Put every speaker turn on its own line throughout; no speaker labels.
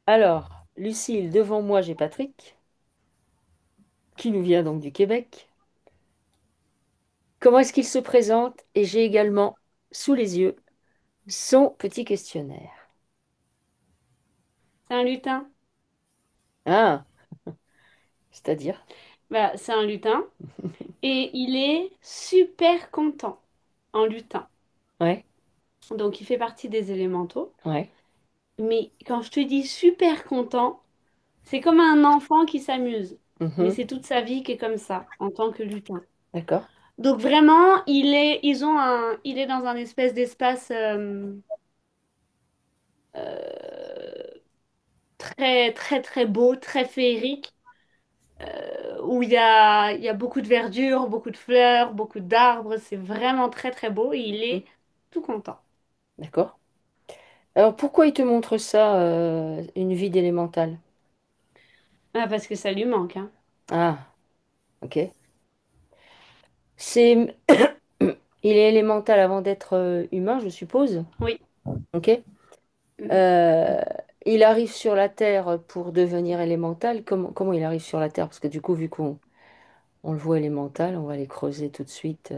Alors, Lucille, devant moi, j'ai Patrick, qui nous vient donc du Québec. Comment est-ce qu'il se présente? Et j'ai également sous les yeux son petit questionnaire.
C'est un lutin.
Ah, c'est-à-dire?
Bah, c'est un lutin. Et il est super content en lutin.
Ouais,
Donc, il fait partie des élémentaux.
ouais.
Mais quand je te dis super content, c'est comme un enfant qui s'amuse. Mais
Mhm,
c'est toute sa vie qui est comme ça, en tant que lutin.
d'accord.
Donc, vraiment, il est dans un espèce d'espace euh, très, très, très beau, très féerique, où il y a beaucoup de verdure, beaucoup de fleurs, beaucoup d'arbres. C'est vraiment très, très beau et il
Mhm,
est tout content.
d'accord. Alors, pourquoi il te montre ça, une vie d'élémental?
Ah, parce que ça lui manque, hein.
Ah, ok. C'est... Il est élémental avant d'être humain, je suppose.
Oui.
Ok.
Mhm.
Euh, il arrive sur la Terre pour devenir élémental. Comment il arrive sur la Terre? Parce que du coup, vu qu'on on le voit élémental, on va aller creuser tout de suite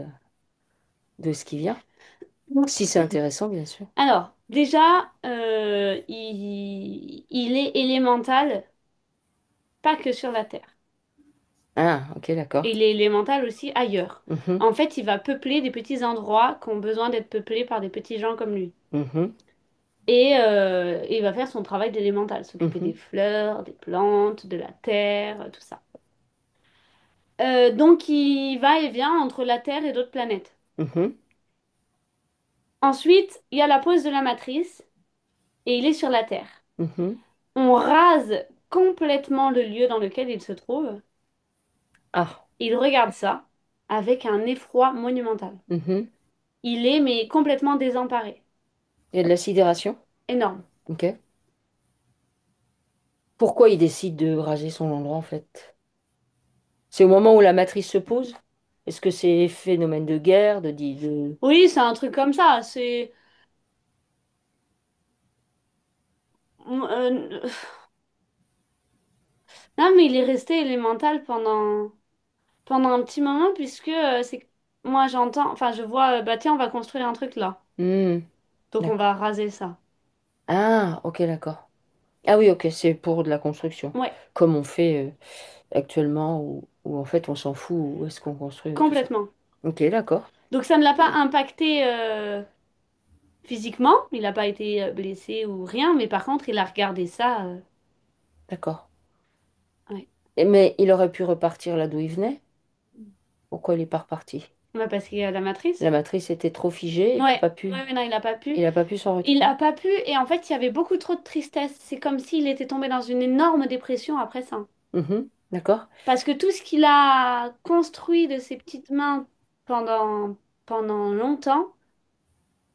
de ce qui vient. Si c'est intéressant, bien sûr.
Alors, déjà, il est élémental, pas que sur la Terre.
Ah, ok, d'accord.
Et il est élémental aussi ailleurs.
Mhm,
En fait, il va peupler des petits endroits qui ont besoin d'être peuplés par des petits gens comme lui.
mhm,
Et il va faire son travail d'élémental, s'occuper des
mhm,
fleurs, des plantes, de la terre, tout ça. Donc, il va et vient entre la Terre et d'autres planètes.
mhm,
Ensuite, il y a la pose de la matrice et il est sur la Terre.
mhm.
On rase complètement le lieu dans lequel il se trouve.
Ah,
Il regarde ça avec un effroi monumental.
mhm.
Il est mais complètement désemparé.
Il y a de la sidération.
Énorme.
Ok. Pourquoi il décide de raser son endroit, en fait? C'est au moment où la matrice se pose? Est-ce que c'est phénomène de guerre, de...
Oui, c'est un truc comme ça. C'est euh, non, mais il est resté élémental pendant un petit moment puisque c'est moi j'entends, enfin je vois, bah tiens, on va construire un truc là.
Hmm,
Donc on
d'accord.
va raser ça.
Ah, ok, d'accord. Ah oui, ok, c'est pour de la construction.
Ouais,
Comme on fait actuellement, où en fait on s'en fout où est-ce qu'on construit tout ça.
complètement.
Ok, d'accord.
Donc ça ne l'a pas impacté physiquement, il n'a pas été blessé ou rien, mais par contre il a regardé ça.
D'accord.
Ouais.
Mais il aurait pu repartir là d'où il venait. Pourquoi il n'est pas reparti?
Ouais, parce qu'il y a la
La
matrice.
matrice était trop figée et qu'il a
Ouais,
pas pu.
ouais, mais non, il n'a pas pu.
Il n'a pas pu s'en
Il
retirer.
n'a pas pu, et en fait, il y avait beaucoup trop de tristesse. C'est comme s'il était tombé dans une énorme dépression après ça.
Mhm, d'accord.
Parce que tout ce qu'il a construit de ses petites mains pendant longtemps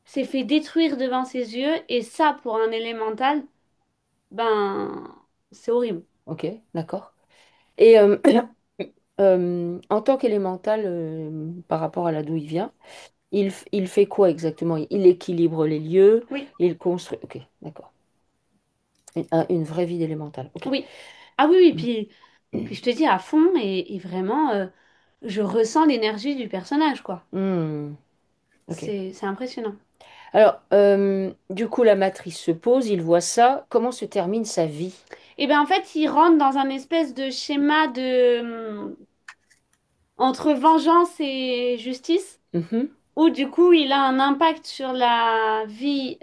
s'est fait détruire devant ses yeux, et ça, pour un élémental, ben, c'est horrible.
Ok, d'accord. Et en tant qu'élémental, par rapport à là d'où il vient, il fait quoi exactement? Il équilibre les lieux,
Oui,
il construit. Ok, d'accord. Une vraie vie d'élémental. Ok.
oui. Ah oui, oui, puis je te dis à fond, et vraiment, je ressens l'énergie du personnage, quoi.
Hmm, ok.
C'est impressionnant.
Alors, du coup, la matrice se pose, il voit ça. Comment se termine sa vie?
Et ben en fait, il rentre dans un espèce de schéma entre vengeance et justice,
Mhm,
où du coup, il a un impact sur la vie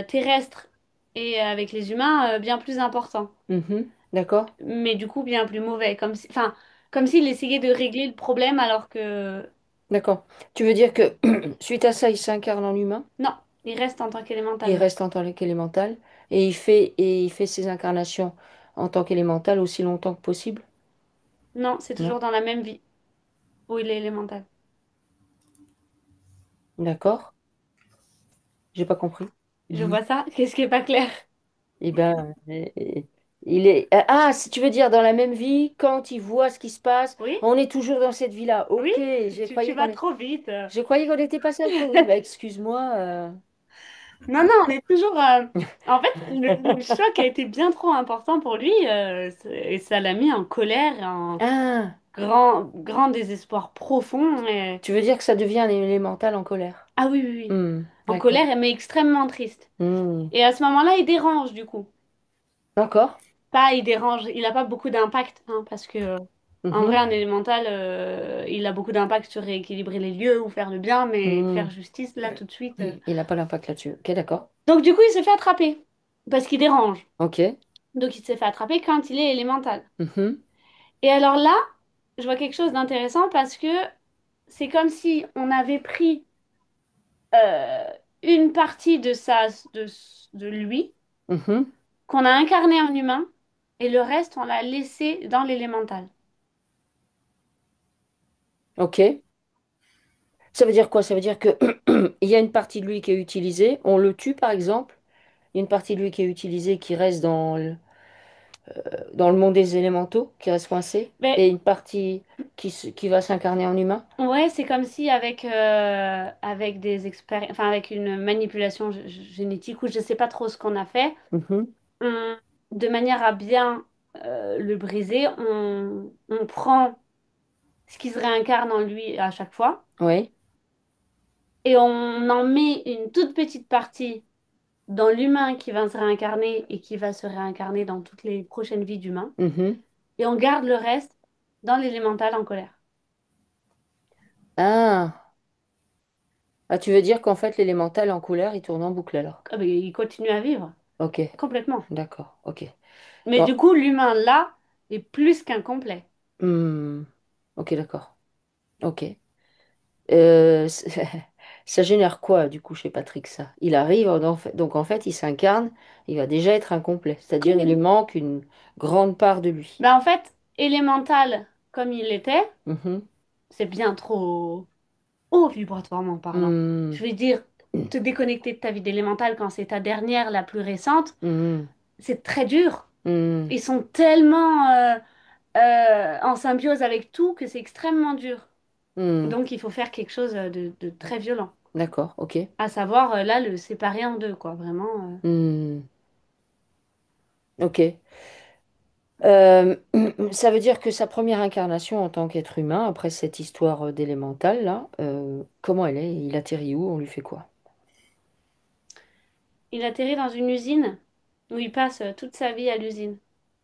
terrestre et avec les humains bien plus important,
mhm, d'accord,
mais du coup bien plus mauvais, enfin, comme s'il essayait de régler le problème alors que
d'accord. Tu veux dire que suite à ça, il s'incarne en humain,
non, il reste en tant
il
qu'élémental.
reste en tant qu'élémental, et il fait ses incarnations en tant qu'élémental aussi longtemps que possible?
Non, c'est
Non?
toujours dans la même vie où il est élémental.
D'accord? J'ai pas compris.
Je
Mhm.
vois ça, qu'est-ce qui est pas clair?
Eh ben, il est. Ah, si tu veux dire dans la même vie, quand il voit ce qui se passe,
Oui,
on est toujours dans cette vie-là.
oui,
Ok,
tu vas trop vite.
je croyais qu'on était passé à autre chose. Oui, bah, excuse-moi.
Non, non, on est toujours. En fait, le choc a été bien trop important pour lui et ça l'a mis en colère, en
Ah,
grand désespoir profond.
tu veux dire que ça devient un élémental en colère?
Ah oui, oui, oui.
Hmm,
En
d'accord.
colère, mais extrêmement triste.
Hmm,
Et à ce moment-là, il dérange du coup.
d'accord.
Pas, il dérange, il n'a pas beaucoup d'impact, hein, parce que en vrai,
Mhm,
un élémental, il a beaucoup d'impact sur rééquilibrer les lieux ou faire le bien, mais
hmm.
faire justice, là, tout de suite.
Il n'a pas d'impact là-dessus. Ok, d'accord.
Donc du coup, il s'est fait attraper, parce qu'il dérange.
Ok.
Donc il s'est fait attraper quand il est élémental.
Mhm,
Et alors là, je vois quelque chose d'intéressant parce que c'est comme si on avait pris euh, une partie de, de lui,
mhm.
qu'on a incarné en humain, et le reste, on l'a laissé dans l'élémental.
Ok. Ça veut dire quoi? Ça veut dire que il y a une partie de lui qui est utilisée. On le tue, par exemple. Il y a une partie de lui qui est utilisée, qui reste dans le monde des élémentaux, qui reste coincée.
Mais
Et une partie qui va s'incarner en humain.
ouais, c'est comme si avec des enfin avec une manipulation génétique ou je sais pas trop ce qu'on a fait,
Mhm.
on- de manière à bien le briser, on prend ce qui se réincarne en lui à chaque fois
Oui.
et on en met une toute petite partie dans l'humain qui va se réincarner et qui va se réincarner dans toutes les prochaines vies d'humains
Mhm.
et on garde le reste dans l'élémental en colère.
Ah. Ah, tu veux dire qu'en fait, l'élémental en couleur, il tourne en boucle alors?
Ah, mais il continue à vivre
Ok.
complètement.
D'accord. Ok.
Mais
Bon.
du coup, l'humain là est plus qu'incomplet.
Hmm. Ok, d'accord. Ok. Ça ça génère quoi, du coup, chez Patrick, ça? Il arrive, donc en fait, il s'incarne, il va déjà être incomplet. C'est-à-dire, il lui manque une grande part de lui.
Ben, en fait, élémental comme il était,
Mhm.
c'est bien trop haut vibratoirement parlant.
Hmm.
Je veux dire, te déconnecter de ta vie d'élémental quand c'est ta dernière, la plus récente,
Hmm.
c'est très dur.
Hmm.
Ils sont tellement en symbiose avec tout que c'est extrêmement dur.
Hmm.
Donc il faut faire quelque chose de très violent.
D'accord, ok.
À savoir, là, le séparer en deux, quoi, vraiment.
Hmm. Ok. Ça veut dire que sa première incarnation en tant qu'être humain, après cette histoire d'élémental, là, comment elle est? Il atterrit où? On lui fait quoi?
Il atterrit dans une usine où il passe toute sa vie à l'usine.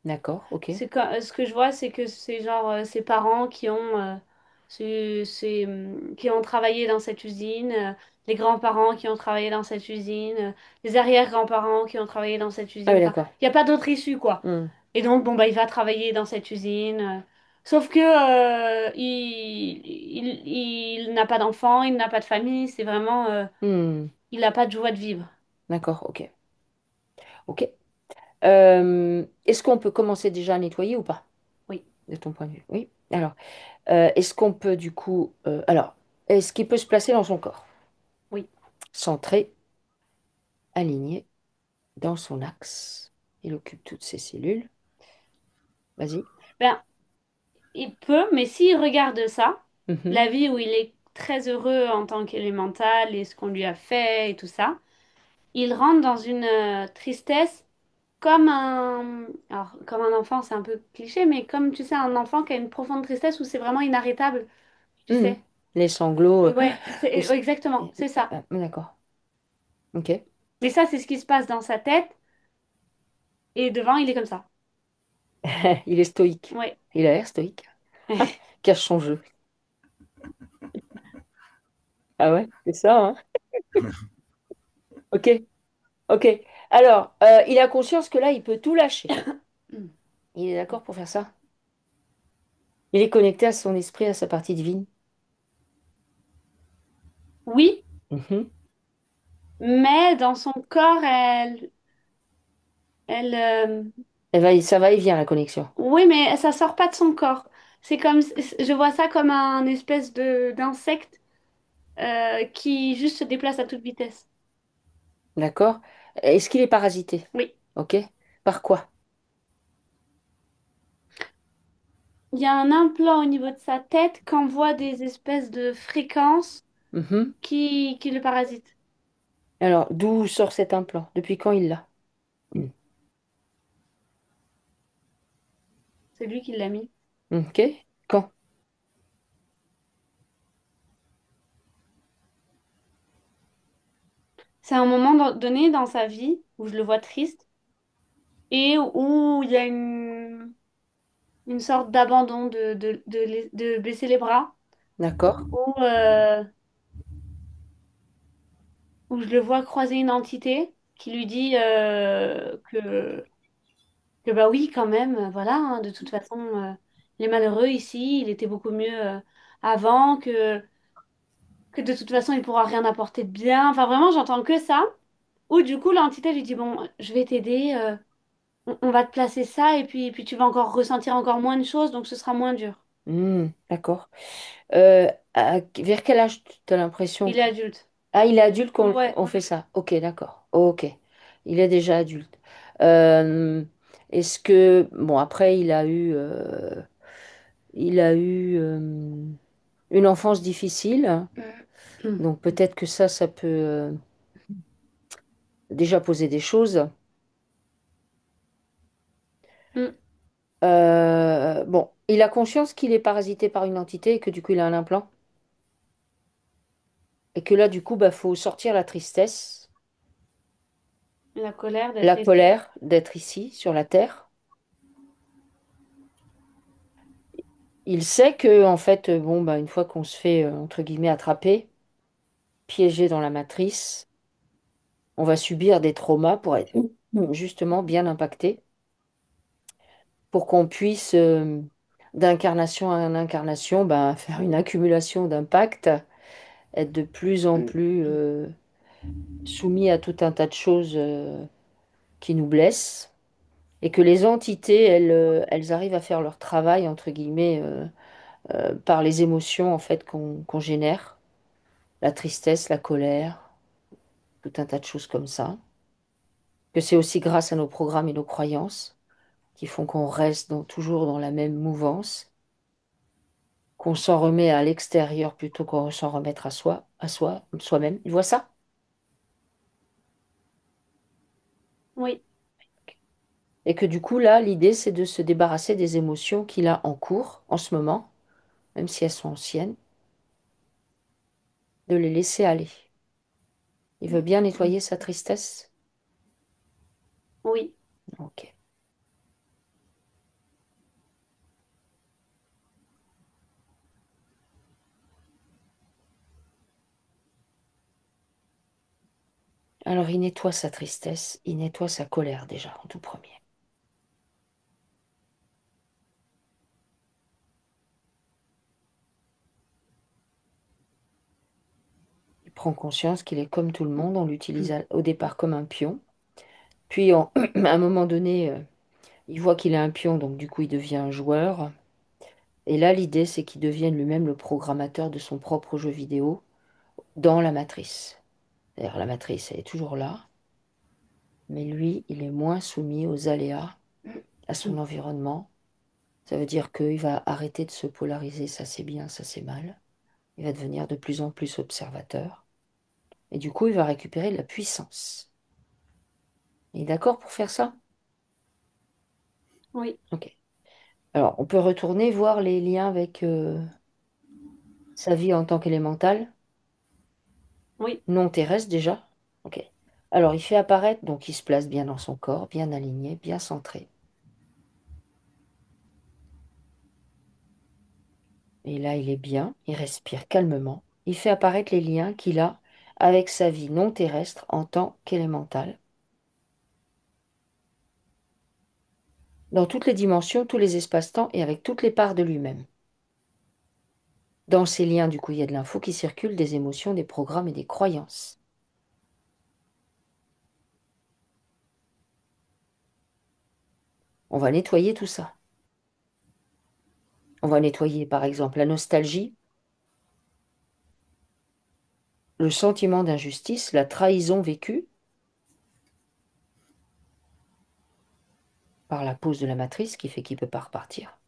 D'accord, ok.
Ce que je vois, c'est que c'est genre ses parents qui ont travaillé dans cette usine, les grands-parents qui ont travaillé dans cette usine, les arrière-grands-parents qui ont travaillé dans cette
Ah
usine.
oui,
Enfin,
d'accord.
il n'y a pas d'autre issue, quoi.
Hmm.
Et donc, bon, bah, il va travailler dans cette usine. Sauf que il n'a pas d'enfant, il n'a pas de famille. C'est vraiment,
Hmm.
il n'a pas de joie de vivre.
D'accord, ok. Ok. Est-ce qu'on peut commencer déjà à nettoyer ou pas,
Oui,
de ton point de vue? Oui. Alors, est-ce qu'on peut du coup... alors, est-ce qu'il peut se placer dans son corps?
oui.
Centré, aligné, dans son axe. Il occupe toutes ses cellules. Vas-y.
Ben, il peut, mais s'il regarde ça,
Mhm.
la vie où il est très heureux en tant qu'élémental et ce qu'on lui a fait et tout ça, il rentre dans une tristesse comme un enfant, c'est un peu cliché, mais comme tu sais, un enfant qui a une profonde tristesse où c'est vraiment inarrêtable, tu
Mhm.
sais.
Les sanglots.
Ouais,
Ou
ouais, exactement, c'est ça.
d'accord. Ok.
Mais ça, c'est ce qui se passe dans sa tête et devant, il est comme ça.
Il est stoïque.
Ouais.
Il a l'air stoïque. Cache son jeu. Ah ouais, c'est ça, hein? Ok, ok. Alors, il a conscience que là, il peut tout lâcher. Il est d'accord pour faire ça? Il est connecté à son esprit, à sa partie divine.
Oui,
Mhm.
mais dans son corps, elle,
Ça va et vient, la connexion.
oui, mais ça sort pas de son corps. C'est comme, je vois ça comme un espèce de d'insecte qui juste se déplace à toute vitesse.
D'accord? Est-ce qu'il est parasité?
Oui.
Ok. Par quoi?
Il y a un implant au niveau de sa tête qu'envoie des espèces de fréquences
Mhm.
qui le parasitent.
Alors, d'où sort cet implant? Depuis quand il l'a? Hmm.
C'est lui qui l'a mis.
Ok. Quand?
C'est un moment donné dans sa vie où je le vois triste et où il y a une sorte d'abandon, de baisser les bras,
D'accord.
où, où je le vois croiser une entité qui lui dit que bah oui, quand même, voilà, hein, de toute façon, il est malheureux ici, il était beaucoup mieux avant, que de toute façon, il pourra rien apporter de bien. Enfin, vraiment, j'entends que ça. Ou du coup, l'entité lui dit, bon, je vais t'aider, on va te placer ça, et puis tu vas encore ressentir encore moins de choses, donc ce sera moins dur.
D'accord. Vers quel âge tu as l'impression
Il est
que...
adulte.
Ah, il est adulte qu'on
Ouais,
on fait ça. Ok, d'accord. Ok. Il est déjà adulte. Euh, Est-ce que... Bon, après, il a eu une enfance difficile. Donc peut-être que ça peut déjà poser des choses.
Mm.
Bon, il a conscience qu'il est parasité par une entité et que du coup il a un implant. Et que là, du coup, bah, faut sortir la tristesse,
La colère
la
d'être ici.
colère d'être ici, sur la Terre. Il sait que, en fait, bon, bah, une fois qu'on se fait, entre guillemets, attraper, piégé dans la matrice, on va subir des traumas pour être justement bien impacté, pour qu'on puisse, d'incarnation en incarnation, bah, faire une accumulation d'impact, être de plus en plus soumis à tout un tas de choses qui nous blessent, et que les entités, elles arrivent à faire leur travail, entre guillemets, par les émotions, en fait, qu'on génère, la tristesse, la colère, tout un tas de choses comme ça. Que c'est aussi grâce à nos programmes et nos croyances qui font qu'on reste toujours dans la même mouvance, qu'on s'en remet à l'extérieur plutôt qu'on s'en remettre à soi, soi-même. Tu vois ça?
Oui,
Et que du coup, là, l'idée, c'est de se débarrasser des émotions qu'il a en cours, en ce moment, même si elles sont anciennes, de les laisser aller. Il veut bien nettoyer sa tristesse.
oui,
Ok. Alors, il nettoie sa tristesse, il nettoie sa colère déjà, en tout premier. Il prend conscience qu'il est comme tout le monde, on l'utilise au départ comme un pion. Puis, à un moment donné, il voit qu'il est un pion, donc du coup, il devient un joueur. Et là, l'idée, c'est qu'il devienne lui-même le programmateur de son propre jeu vidéo dans la matrice. C'est-à-dire, la matrice, elle est toujours là, mais lui, il est moins soumis aux aléas, à son environnement. Ça veut dire qu'il va arrêter de se polariser, ça c'est bien, ça c'est mal. Il va devenir de plus en plus observateur. Et du coup, il va récupérer de la puissance. Il est d'accord pour faire ça?
oui,
Ok. Alors, on peut retourner voir les liens avec sa vie en tant qu'élémental,
oui,
non terrestre déjà. Ok. Alors, il fait apparaître, donc il se place bien dans son corps, bien aligné, bien centré. Et là, il est bien, il respire calmement. Il fait apparaître les liens qu'il a avec sa vie non terrestre en tant qu'élémental, dans toutes les dimensions, tous les espaces-temps et avec toutes les parts de lui-même. Dans ces liens, du coup, il y a de l'info qui circule, des émotions, des programmes et des croyances. On va nettoyer tout ça. On va nettoyer, par exemple, la nostalgie, le sentiment d'injustice, la trahison vécue par la pose de la matrice qui fait qu'il ne peut pas repartir.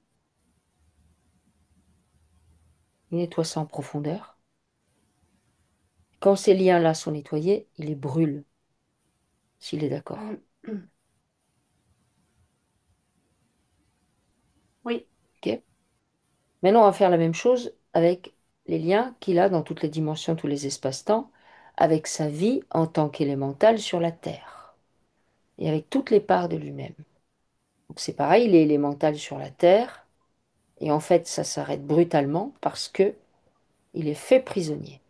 Il nettoie ça en profondeur. Quand ces liens-là sont nettoyés, il les brûle, s'il est d'accord.
Oui.
Ok. Maintenant, on va faire la même chose avec les liens qu'il a dans toutes les dimensions, tous les espaces-temps, avec sa vie en tant qu'élémental sur la Terre et avec toutes les parts de lui-même. Donc c'est pareil, il est élémental sur la Terre et en fait, ça s'arrête brutalement parce que il est fait prisonnier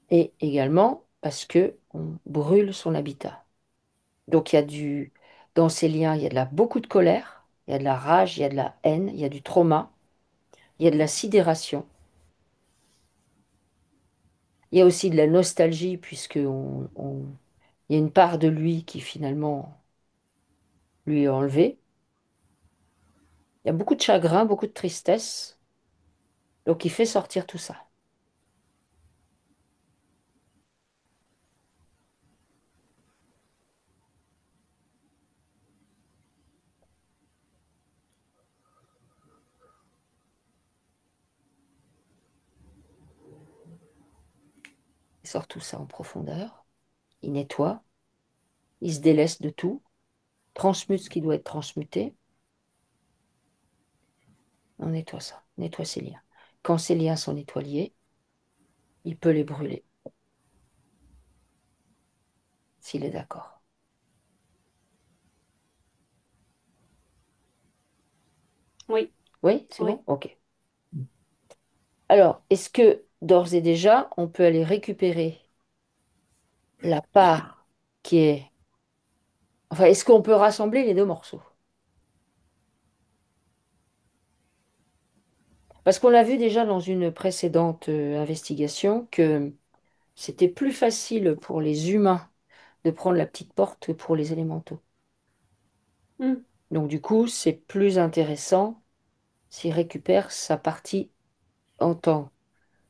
et également parce que on brûle son habitat. Donc il y a dans ces liens, il y a beaucoup de colère, il y a de la rage, il y a de la haine, il y a du trauma, il y a de la sidération. Il y a aussi de la nostalgie, puisque il y a une part de lui qui finalement lui est enlevée. Il y a beaucoup de chagrin, beaucoup de tristesse, donc il fait sortir tout ça. Il sort tout ça en profondeur, il nettoie, il se délaisse de tout, transmute ce qui doit être transmuté, on nettoie ça, on nettoie ses liens. Quand ces liens sont nettoyés, il peut les brûler, s'il est d'accord.
Oui.
Oui, c'est
Oui.
bon? Ok. Alors, est-ce que d'ores et déjà, on peut aller récupérer la part qui est... Enfin, est-ce qu'on peut rassembler les deux morceaux? Parce qu'on a vu déjà dans une précédente investigation que c'était plus facile pour les humains de prendre la petite porte que pour les élémentaux.
Mm.
Donc du coup, c'est plus intéressant s'il récupère sa partie en tant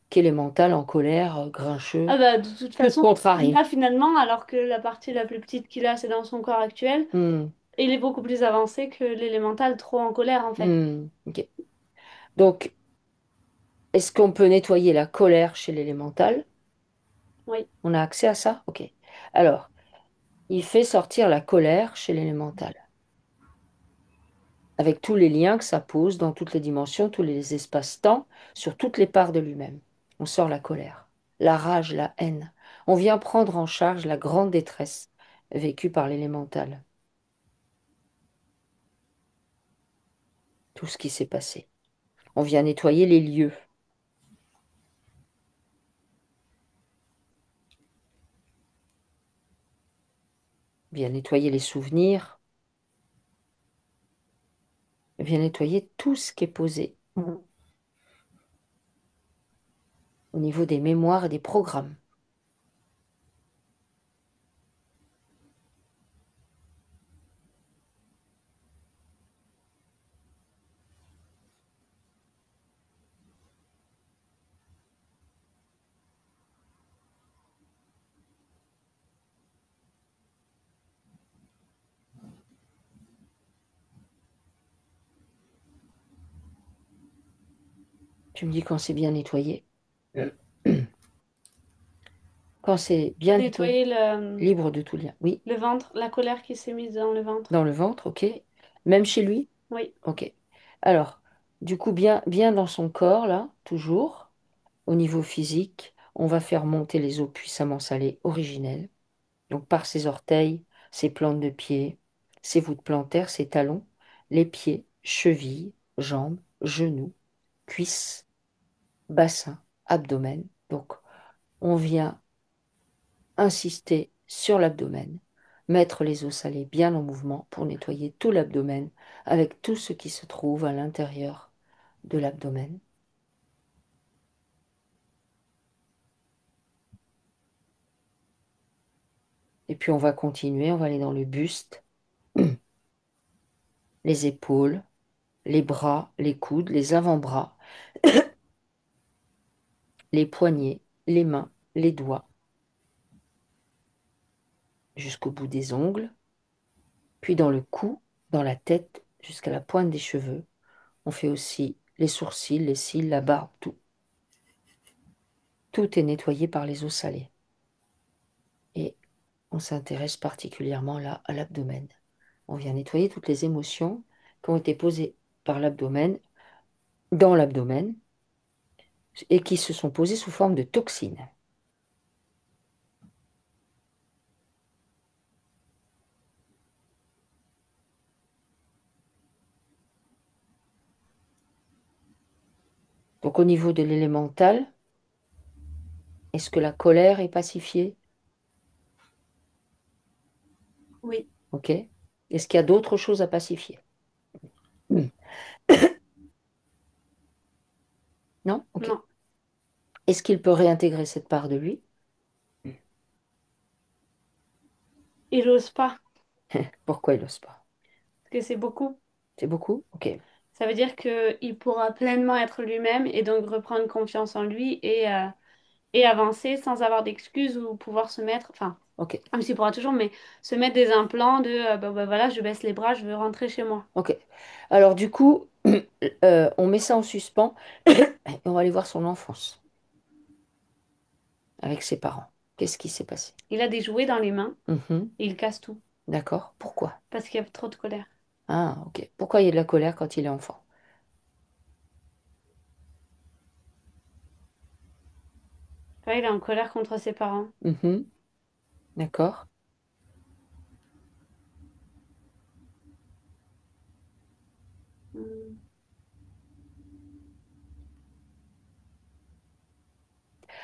qu'élémental, en colère, grincheux,
Ah bah de toute
que
façon,
contrarié.
là finalement, alors que la partie la plus petite qu'il a, c'est dans son corps actuel,
Hmm,
il est beaucoup plus avancé que l'élémental trop en colère en fait.
ok. Donc, est-ce qu'on peut nettoyer la colère chez l'élémental?
Oui.
On a accès à ça? Ok. Alors, il fait sortir la colère chez l'élémental, avec tous les liens que ça pose dans toutes les dimensions, tous les espaces-temps, sur toutes les parts de lui-même. On sort la colère, la rage, la haine. On vient prendre en charge la grande détresse vécue par l'élémental, tout ce qui s'est passé. On vient nettoyer les lieux, on vient nettoyer les souvenirs, on vient nettoyer tout ce qui est posé au niveau des mémoires et des programmes. Tu me dis quand c'est bien nettoyé. Quand c'est bien nettoyé,
Nettoyer
libre de tout lien. Oui,
le ventre, la colère qui s'est mise dans le ventre.
dans le ventre, ok. Même chez lui,
Oui.
ok. Alors, du coup, bien dans son corps, là, toujours, au niveau physique, on va faire monter les eaux puissamment salées originelles. Donc, par ses orteils, ses plantes de pied, ses voûtes plantaires, ses talons, les pieds, chevilles, jambes, genoux, cuisses, bassin, abdomen. Donc, on vient insister sur l'abdomen, mettre les os salés bien en mouvement pour nettoyer tout l'abdomen avec tout ce qui se trouve à l'intérieur de l'abdomen. Et puis on va continuer, on va aller dans le buste, les épaules, les bras, les coudes, les avant-bras, les poignets, les mains, les doigts, jusqu'au bout des ongles, puis dans le cou, dans la tête, jusqu'à la pointe des cheveux. On fait aussi les sourcils, les cils, la barbe, tout. tout est nettoyé par les eaux salées. Et on s'intéresse particulièrement là à l'abdomen. On vient nettoyer toutes les émotions qui ont été posées par l'abdomen, dans l'abdomen, et qui se sont posées sous forme de toxines. Donc au niveau de l'élémental, est-ce que la colère est pacifiée?
Oui,
Ok. Est-ce qu'il y a d'autres choses à pacifier? Hmm. Non? Ok.
non.
Est-ce qu'il peut réintégrer cette part de lui?
Il n'ose pas,
Pourquoi il n'ose pas?
parce que c'est beaucoup.
C'est beaucoup? Ok.
Ça veut dire qu'il pourra pleinement être lui-même et donc reprendre confiance en lui et avancer sans avoir d'excuses ou pouvoir se mettre, enfin,
Ok.
même s'il pourra toujours, mais se mettre des implants de bah, voilà, je baisse les bras, je veux rentrer chez moi.
Ok. Alors du coup, on met ça en suspens et on va aller voir son enfance avec ses parents. Qu'est-ce qui s'est passé?
Il a des jouets dans les mains
Mhm.
et il casse tout
D'accord. Pourquoi?
parce qu'il y a trop de colère.
Ah, ok. Pourquoi il y a de la colère quand il est enfant?
Ouais, il est en colère contre ses parents.
Mhm. D'accord.
Hmm.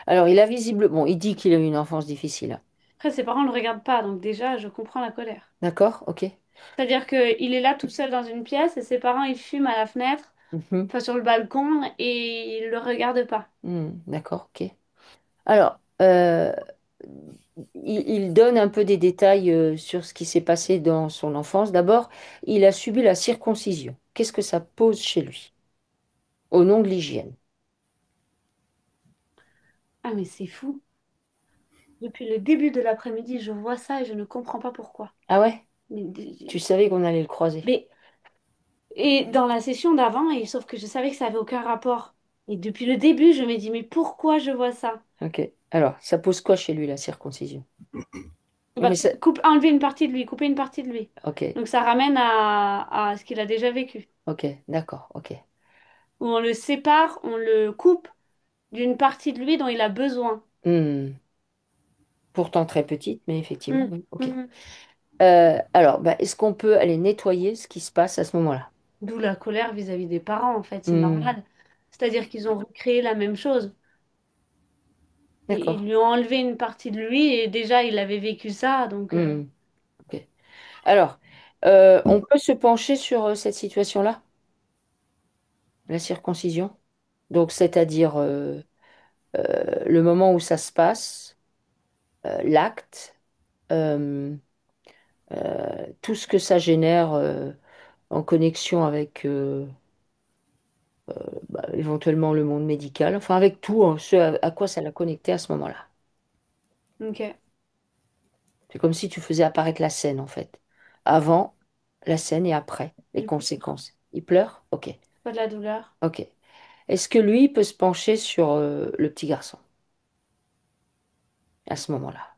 Alors, il a visible... Bon, il dit qu'il a eu une enfance difficile, hein.
Après, ses parents ne le regardent pas, donc déjà, je comprends la colère.
D'accord? Ok.
C'est-à-dire qu'il est là tout seul dans une pièce et ses parents, ils fument à la fenêtre,
Mhm.
enfin sur le balcon, et ils le regardent pas.
D'accord, ok. Alors, il donne un peu des détails sur ce qui s'est passé dans son enfance. D'abord, il a subi la circoncision. Qu'est-ce que ça pose chez lui? Au nom de l'hygiène.
Ah, mais c'est fou. Depuis le début de l'après-midi, je vois ça et je ne comprends pas pourquoi.
Ah ouais?
Mais,
Tu savais qu'on allait le croiser.
mais- et dans la session d'avant, et sauf que je savais que ça avait aucun rapport. Et depuis le début, je me dis, mais pourquoi je vois ça?
Ok. Alors, ça pose quoi chez lui, la circoncision? Non,
Bah,
mais ça...
enlever une partie de lui, couper une partie de lui.
Ok,
Donc ça ramène à ce qu'il a déjà vécu.
ok, d'accord, ok.
Où on le sépare, on le coupe d'une partie de lui dont il a besoin.
Hmm. Pourtant très petite, mais effectivement,
Mm,
oui, ok.
mhm.
Alors, bah, est-ce qu'on peut aller nettoyer ce qui se passe à ce moment-là?
D'où la colère vis-à-vis des parents, en fait, c'est
Hmm.
normal. C'est-à-dire qu'ils ont recréé la même chose. Et
D'accord.
ils lui ont enlevé une partie de lui et déjà il avait vécu ça, donc
Hmm. Ok. Alors, on peut se pencher sur cette situation-là, la circoncision. Donc, c'est-à-dire le moment où ça se passe, l'acte, euh, tout ce que ça génère en connexion avec bah, éventuellement le monde médical, enfin avec tout hein, ce à quoi ça l'a connecté à ce moment-là.
ok.
C'est comme si tu faisais apparaître la scène en fait. Avant, la scène et après, les
Il pleure.
conséquences. Il pleure? Ok.
Pas de la douleur.
Ok. Est-ce que lui peut se pencher sur le petit garçon à ce moment-là?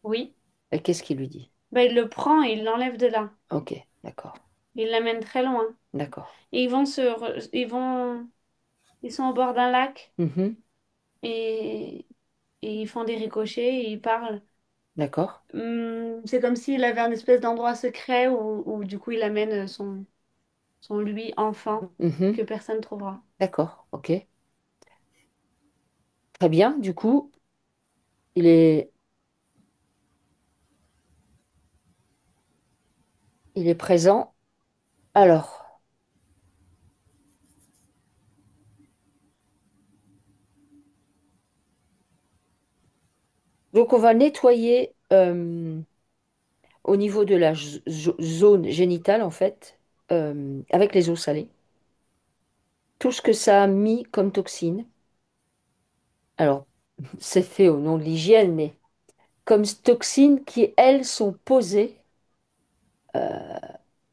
Oui.
Et qu'est-ce qu'il lui dit?
Ben, il le prend et il l'enlève de là.
Ok, d'accord,
Il l'amène très loin.
d'accord.
Et ils sont au bord d'un lac
Mhm,
et, et ils font des ricochets et ils parlent.
d'accord.
C'est comme s'il avait un espèce d'endroit secret où du coup il amène son lui enfant
Mhm,
que personne trouvera.
d'accord, ok. Très bien, du coup, il est, il est présent. Alors, donc on va nettoyer au niveau de la zone génitale, en fait, avec les eaux salées, tout ce que ça a mis comme toxine. Alors, c'est fait au nom de l'hygiène, mais comme toxines qui, elles, sont posées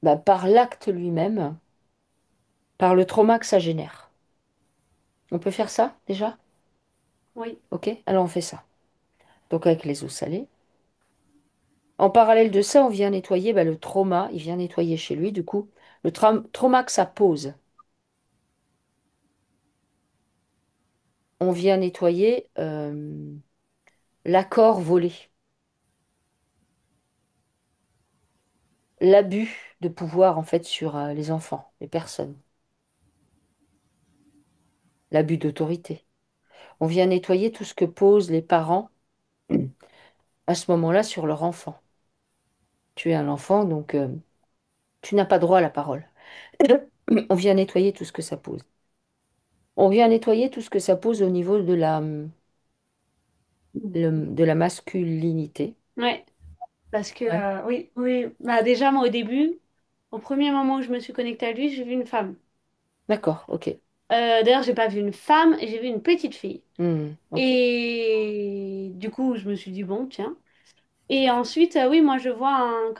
bah, par l'acte lui-même, par le trauma que ça génère. On peut faire ça déjà?
Oui.
Ok? Alors on fait ça. Donc avec les eaux salées. En parallèle de ça, on vient nettoyer bah, le trauma. Il vient nettoyer chez lui, du coup, le trauma que ça pose. On vient nettoyer l'accord volé, l'abus de pouvoir en fait sur les enfants, les personnes, l'abus d'autorité. On vient nettoyer tout ce que posent les parents à ce moment-là sur leur enfant. Tu es un enfant, donc tu n'as pas droit à la parole. On vient nettoyer tout ce que ça pose. On vient nettoyer tout ce que ça pose au niveau de de la masculinité.
Ouais. Parce que,
Ouais.
oui, oui. Bah, déjà, moi, au début, au premier moment où je me suis connectée à lui, j'ai vu une femme.
D'accord, ok.
D'ailleurs, j'ai pas vu une femme, j'ai vu une petite fille.
Ok.
Et du coup, je me suis dit, bon, tiens. Et ensuite, oui, moi, je vois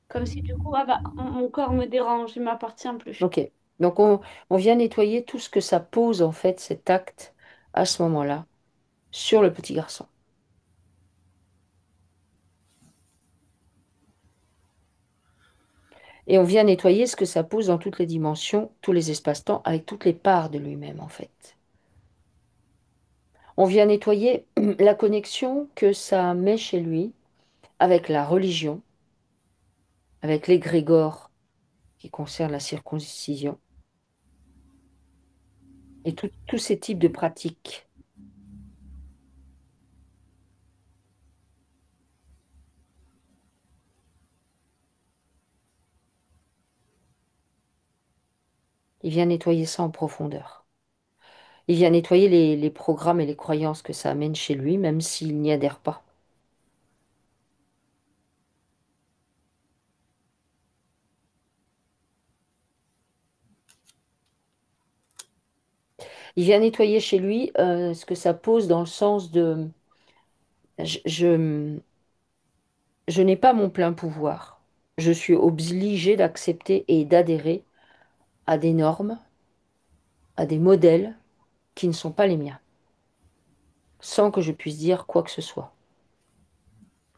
comme si du coup, ah bah, mon corps me dérange, il m'appartient plus.
Ok. Donc on vient nettoyer tout ce que ça pose en fait, cet acte, à ce moment-là, sur le petit garçon. Et on vient nettoyer ce que ça pose dans toutes les dimensions, tous les espaces-temps, avec toutes les parts de lui-même en fait. On vient nettoyer la connexion que ça met chez lui avec la religion, avec l'égrégore qui concerne la circoncision, et tous ces types de pratiques. Il vient nettoyer ça en profondeur. Il vient nettoyer les programmes et les croyances que ça amène chez lui, même s'il n'y adhère pas. Il vient nettoyer chez lui ce que ça pose dans le sens de je, je, je n'ai pas mon plein pouvoir. Je suis obligé d'accepter et d'adhérer à des normes, à des modèles qui ne sont pas les miens, sans que je puisse dire quoi que ce soit.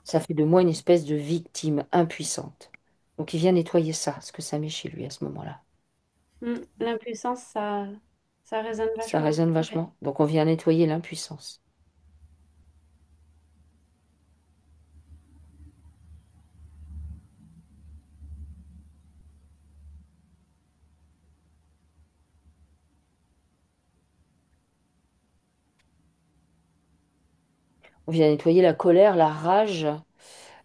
Ça fait de moi une espèce de victime impuissante. Donc il vient nettoyer ça, ce que ça met chez lui à ce moment-là.
L'impuissance, ça résonne
Ça
vachement.
résonne
Ouais.
vachement. Donc on vient nettoyer l'impuissance. On vient nettoyer la colère, la rage,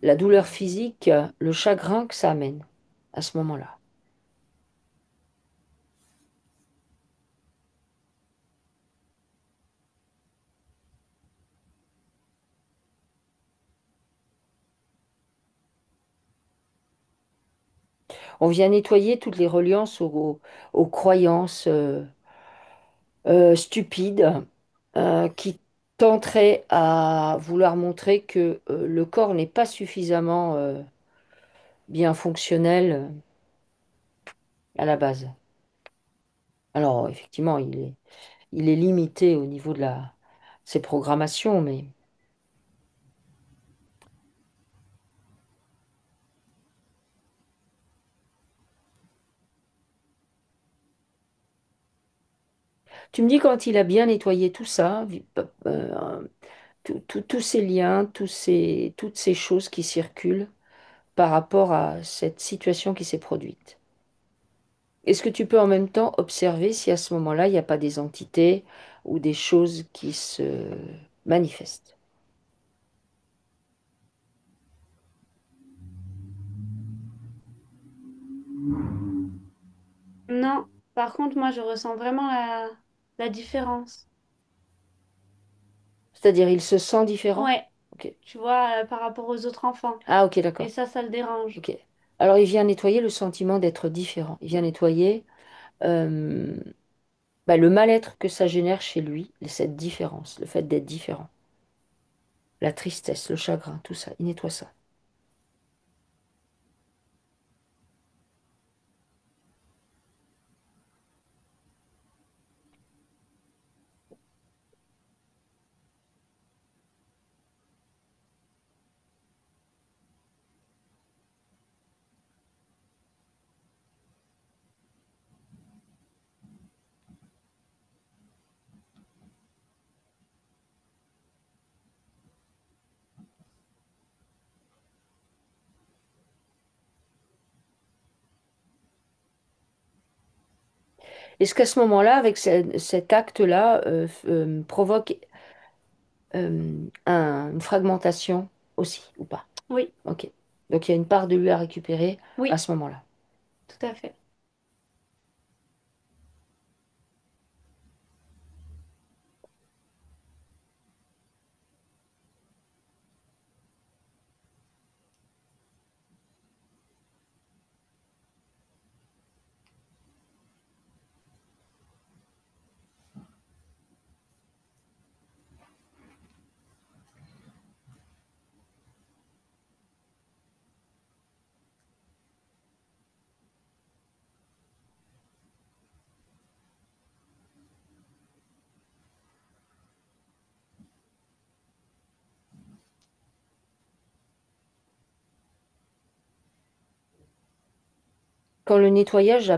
la douleur physique, le chagrin que ça amène à ce moment-là. On vient nettoyer toutes les reliances aux croyances stupides qui tenteraient à vouloir montrer que le corps n'est pas suffisamment bien fonctionnel à la base. Alors effectivement, il est limité au niveau de ses programmations, mais tu me dis quand il a bien nettoyé tout ça, tous ces liens, toutes ces choses qui circulent par rapport à cette situation qui s'est produite. Est-ce que tu peux en même temps observer si à ce moment-là, il n'y a pas des entités ou des choses qui se manifestent?
Non, par contre, moi, je ressens vraiment la différence.
C'est-à-dire, il se sent différent?
Ouais,
Ok.
tu vois, par rapport aux autres enfants.
Ah, ok,
Et
d'accord.
ça le dérange.
Ok. Alors, il vient nettoyer le sentiment d'être différent. Il vient nettoyer euh, bah, le mal-être que ça génère chez lui, cette différence, le fait d'être différent. La tristesse, le chagrin, tout ça. Il nettoie ça. Est-ce qu'à ce moment-là, avec cet acte-là, provoque une fragmentation aussi, ou pas?
Oui,
Ok. Donc il y a une part de lui à récupérer à
oui,
ce moment-là.
tout à fait.
Quand le nettoyage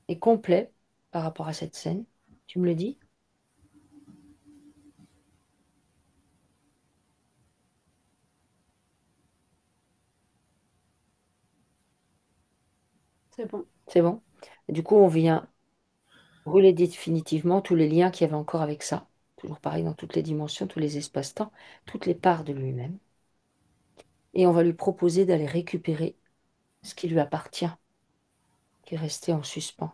est complet par rapport à cette scène, tu me le dis?
C'est bon.
C'est bon? Et du coup, on vient brûler définitivement tous les liens qu'il y avait encore avec ça. Toujours pareil dans toutes les dimensions, tous les espaces-temps, toutes les parts de lui-même. Et on va lui proposer d'aller récupérer ce qui lui appartient, qui est resté en suspens.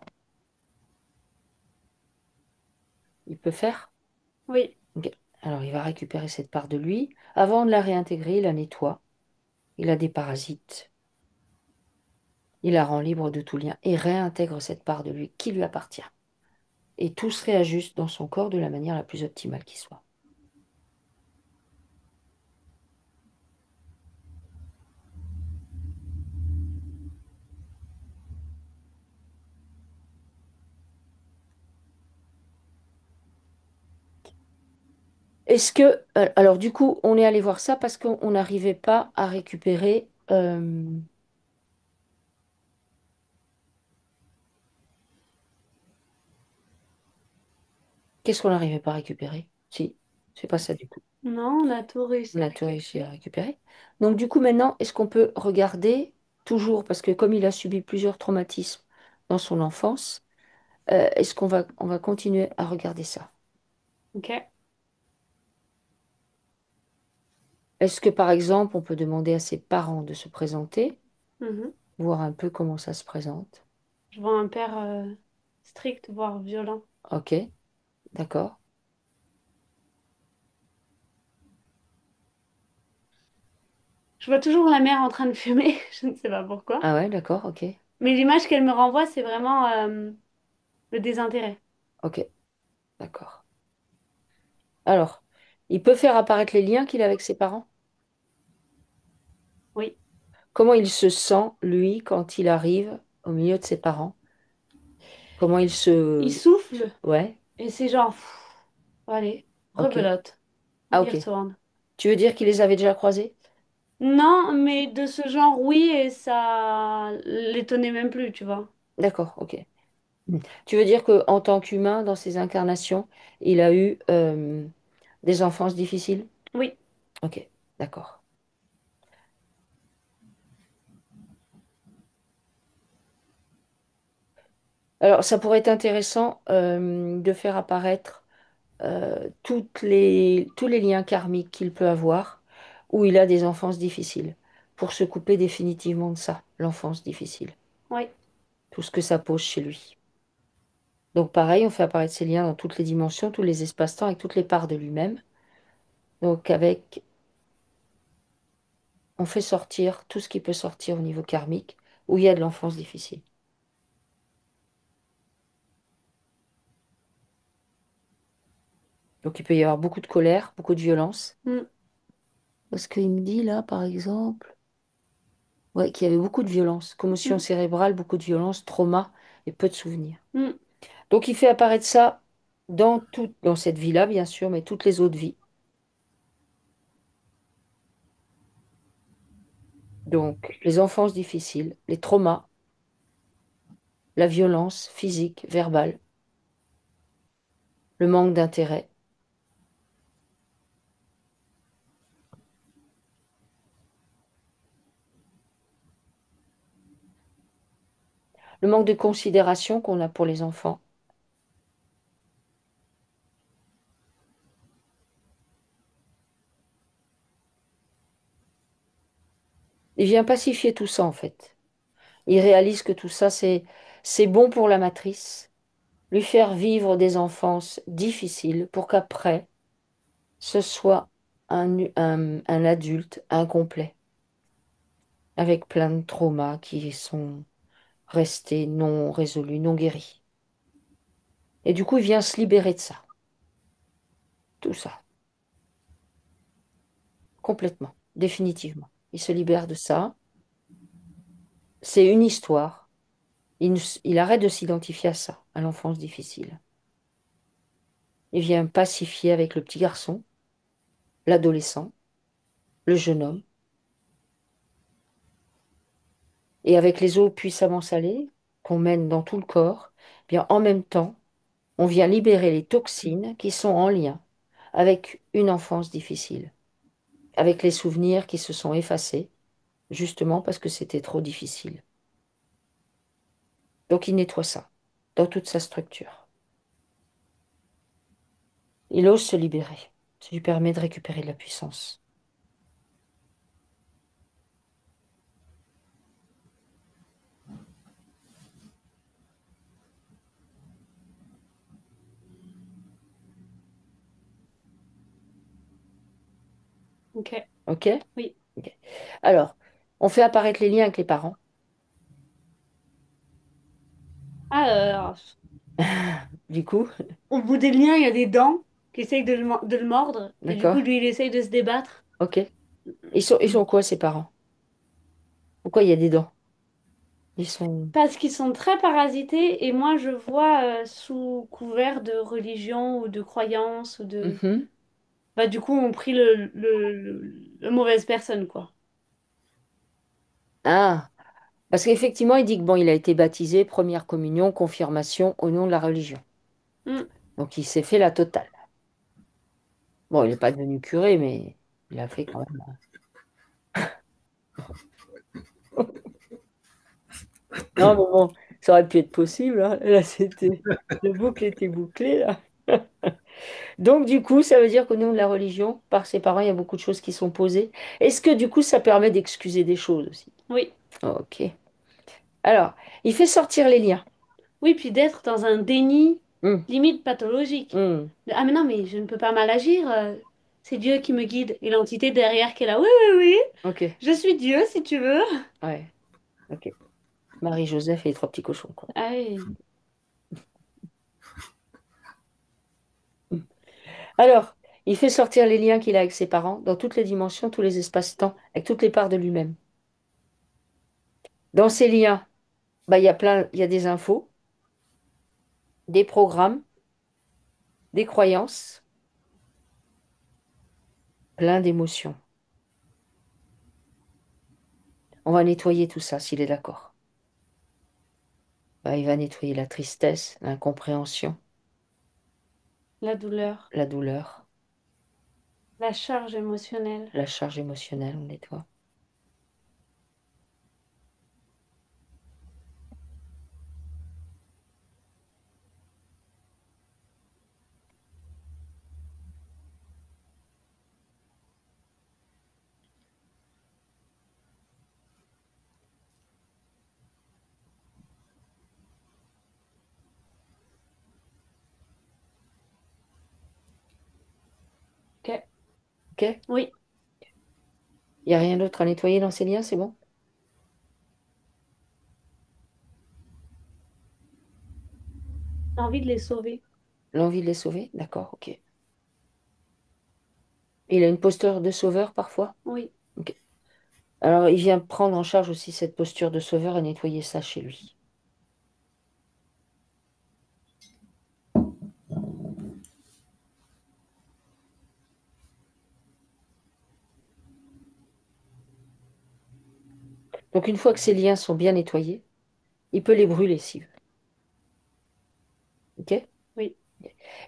Il peut faire?
Oui,
Ok. Alors, il va récupérer cette part de lui. Avant de la réintégrer, il la nettoie. Il la déparasite. Il la rend libre de tout lien et réintègre cette part de lui qui lui appartient. Et tout se réajuste dans son corps de la manière la plus optimale qui soit. Est-ce que... alors, du coup, on est allé voir ça parce qu'on n'arrivait pas à récupérer... qu'est-ce qu'on n'arrivait pas à récupérer? Si, c'est pas ça du tout.
non, on a tout
On
réussi à
a tout réussi à
récupérer.
récupérer. Donc, du coup, maintenant, est-ce qu'on peut regarder toujours, parce que comme il a subi plusieurs traumatismes dans son enfance, est-ce qu'on va continuer à regarder ça?
Ok.
Est-ce que, par exemple, on peut demander à ses parents de se présenter,
Mhm.
voir un peu comment ça se présente?
Je vois un père strict, voire violent.
Ok, d'accord.
Je vois toujours la mère en train de fumer, je ne sais pas pourquoi.
Ah ouais, d'accord, ok.
Mais l'image qu'elle me renvoie, c'est vraiment le désintérêt.
Ok, d'accord. Alors, il peut faire apparaître les liens qu'il a avec ses parents?
Oui.
Comment il se sent, lui, quand il arrive au milieu de ses parents? Comment il
Il
se...
souffle
Ouais,
et c'est genre, pff, allez,
ok.
rebelote. On
Ah
y
ok.
retourne.
Tu veux dire qu'il les avait déjà croisés?
Non, mais de ce genre, oui, et ça l'étonnait même plus, tu vois.
D'accord, ok. Mm. Tu veux dire qu'en tant qu'humain, dans ses incarnations, il a eu des enfances difficiles?
Oui.
Ok, d'accord. Alors, ça pourrait être intéressant de faire apparaître tous les liens karmiques qu'il peut avoir où il a des enfances difficiles, pour se couper définitivement de ça, l'enfance difficile,
Oui.
tout ce que ça pose chez lui. Donc pareil, on fait apparaître ces liens dans toutes les dimensions, tous les espaces-temps, avec toutes les parts de lui-même. Donc on fait sortir tout ce qui peut sortir au niveau karmique, où il y a de l'enfance difficile. Donc il peut y avoir beaucoup de colère, beaucoup de violence.
Mm,
Parce qu'il me dit là, par exemple, ouais, qu'il y avait beaucoup de violence, commotion
mm,
cérébrale, beaucoup de violence, trauma et peu de souvenirs.
mm.
Donc il fait apparaître ça dans cette vie-là, bien sûr, mais toutes les autres vies. Donc les enfances difficiles, les traumas, la violence physique, verbale, le manque d'intérêt. le manque de considération qu'on a pour les enfants. Il vient pacifier tout ça en fait. Il réalise que tout ça, c'est bon pour la matrice, lui faire vivre des enfances difficiles pour qu'après, ce soit un adulte incomplet, avec plein de traumas qui sont restés non résolus, non guéris. Et du coup, il vient se libérer de ça, tout ça, complètement, définitivement. Il se libère de ça. C'est une histoire. Il arrête de s'identifier à ça, à l'enfance difficile. Il vient pacifier avec le petit garçon, l'adolescent, le jeune homme, et avec les eaux puissamment salées qu'on mène dans tout le corps, bien en même temps, on vient libérer les toxines qui sont en lien avec une enfance difficile, avec les souvenirs qui se sont effacés, justement parce que c'était trop difficile. Donc il nettoie ça dans toute sa structure. Il ose se libérer. Ça lui permet de récupérer de la puissance.
Ok.
OK?
Oui.
OK. Alors, on fait apparaître les liens avec les parents.
Alors,
Du coup,
au bout des liens, il y a des dents qui essayent de le mordre. Et du coup,
d'accord?
lui, il essaye de se débattre.
OK. Ils sont quoi, ces parents? Pourquoi il y a des dents? Ils sont...
Parce qu'ils sont très parasités et moi, je vois sous couvert de religion ou de croyance ou de...
Mhm.
Bah, du coup, on prie le mauvaise personne, quoi.
Ah, parce qu'effectivement, il dit que bon, il a été baptisé, première communion, confirmation au nom de la religion.
Hmm.
Donc il s'est fait la totale. Bon, il n'est pas devenu curé, mais il a fait quand même. Non, mais bon, ça aurait pu être possible, hein. Là, c'était. Le boucle était bouclé, là. Donc, du coup, ça veut dire qu'au nom de la religion, par ses parents, il y a beaucoup de choses qui sont posées. Est-ce que, du coup, ça permet d'excuser des choses aussi?
Oui.
Ok. Alors, il fait sortir les liens.
Oui, puis d'être dans un déni
Hum,
limite pathologique.
hum,
Ah mais non, mais je ne peux pas mal agir. C'est Dieu qui me guide. Et l'entité derrière qui est là. Oui, oui, oui.
ok.
Je suis Dieu si tu veux.
Ouais, ok. Marie-Joseph et les trois petits cochons, quoi.
Ah oui.
Hum. Alors, il fait sortir les liens qu'il a avec ses parents dans toutes les dimensions, tous les espaces-temps, avec toutes les parts de lui-même. Dans ces liens, bah, il y a des infos, des programmes, des croyances, plein d'émotions. On va nettoyer tout ça, s'il est d'accord. Bah, il va nettoyer la tristesse, l'incompréhension,
La douleur,
la douleur,
la charge émotionnelle.
la charge émotionnelle, on nettoie.
Ok.
Ok?
Oui.
Il n'y a rien d'autre à nettoyer dans ces liens, c'est bon?
Envie de les sauver.
L'envie de les sauver? D'accord, ok. Il a une posture de sauveur parfois?
Oui.
Ok. Alors, il vient prendre en charge aussi cette posture de sauveur et nettoyer ça chez lui. Donc, une fois que ces liens sont bien nettoyés, il peut les brûler s'il veut. Ok?
Oui.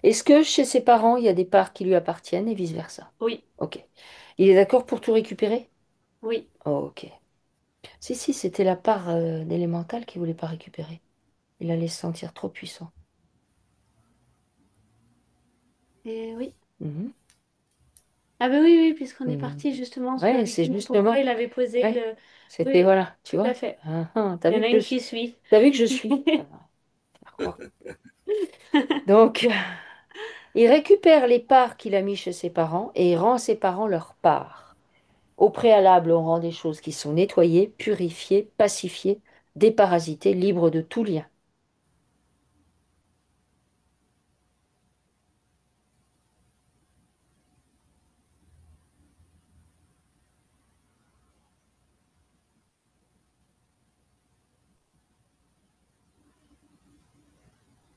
Est-ce que chez ses parents, il y a des parts qui lui appartiennent et vice-versa?
Oui.
Ok. Il est d'accord pour tout récupérer?
Oui.
Oh, ok. Si, si, c'était la part d'élémental qu'il voulait pas récupérer. Il allait se sentir trop puissant.
Et oui.
Mhm.
Ah bah oui, oui, puisqu'on est
Mhm.
parti justement sur
Ouais,
le
c'est
film, pourquoi
justement.
il avait posé
Ouais,
le...
c'était
Oui,
voilà, tu
tout à
vois.
fait.
Ah, ah, t'as
Il y
vu
en a
que
une qui suit.
t'as vu que je suis. Faire croire. Donc, il récupère les parts qu'il a mis chez ses parents et il rend à ses parents leurs parts. Au préalable, on rend des choses qui sont nettoyées, purifiées, pacifiées, déparasitées, libres de tout lien.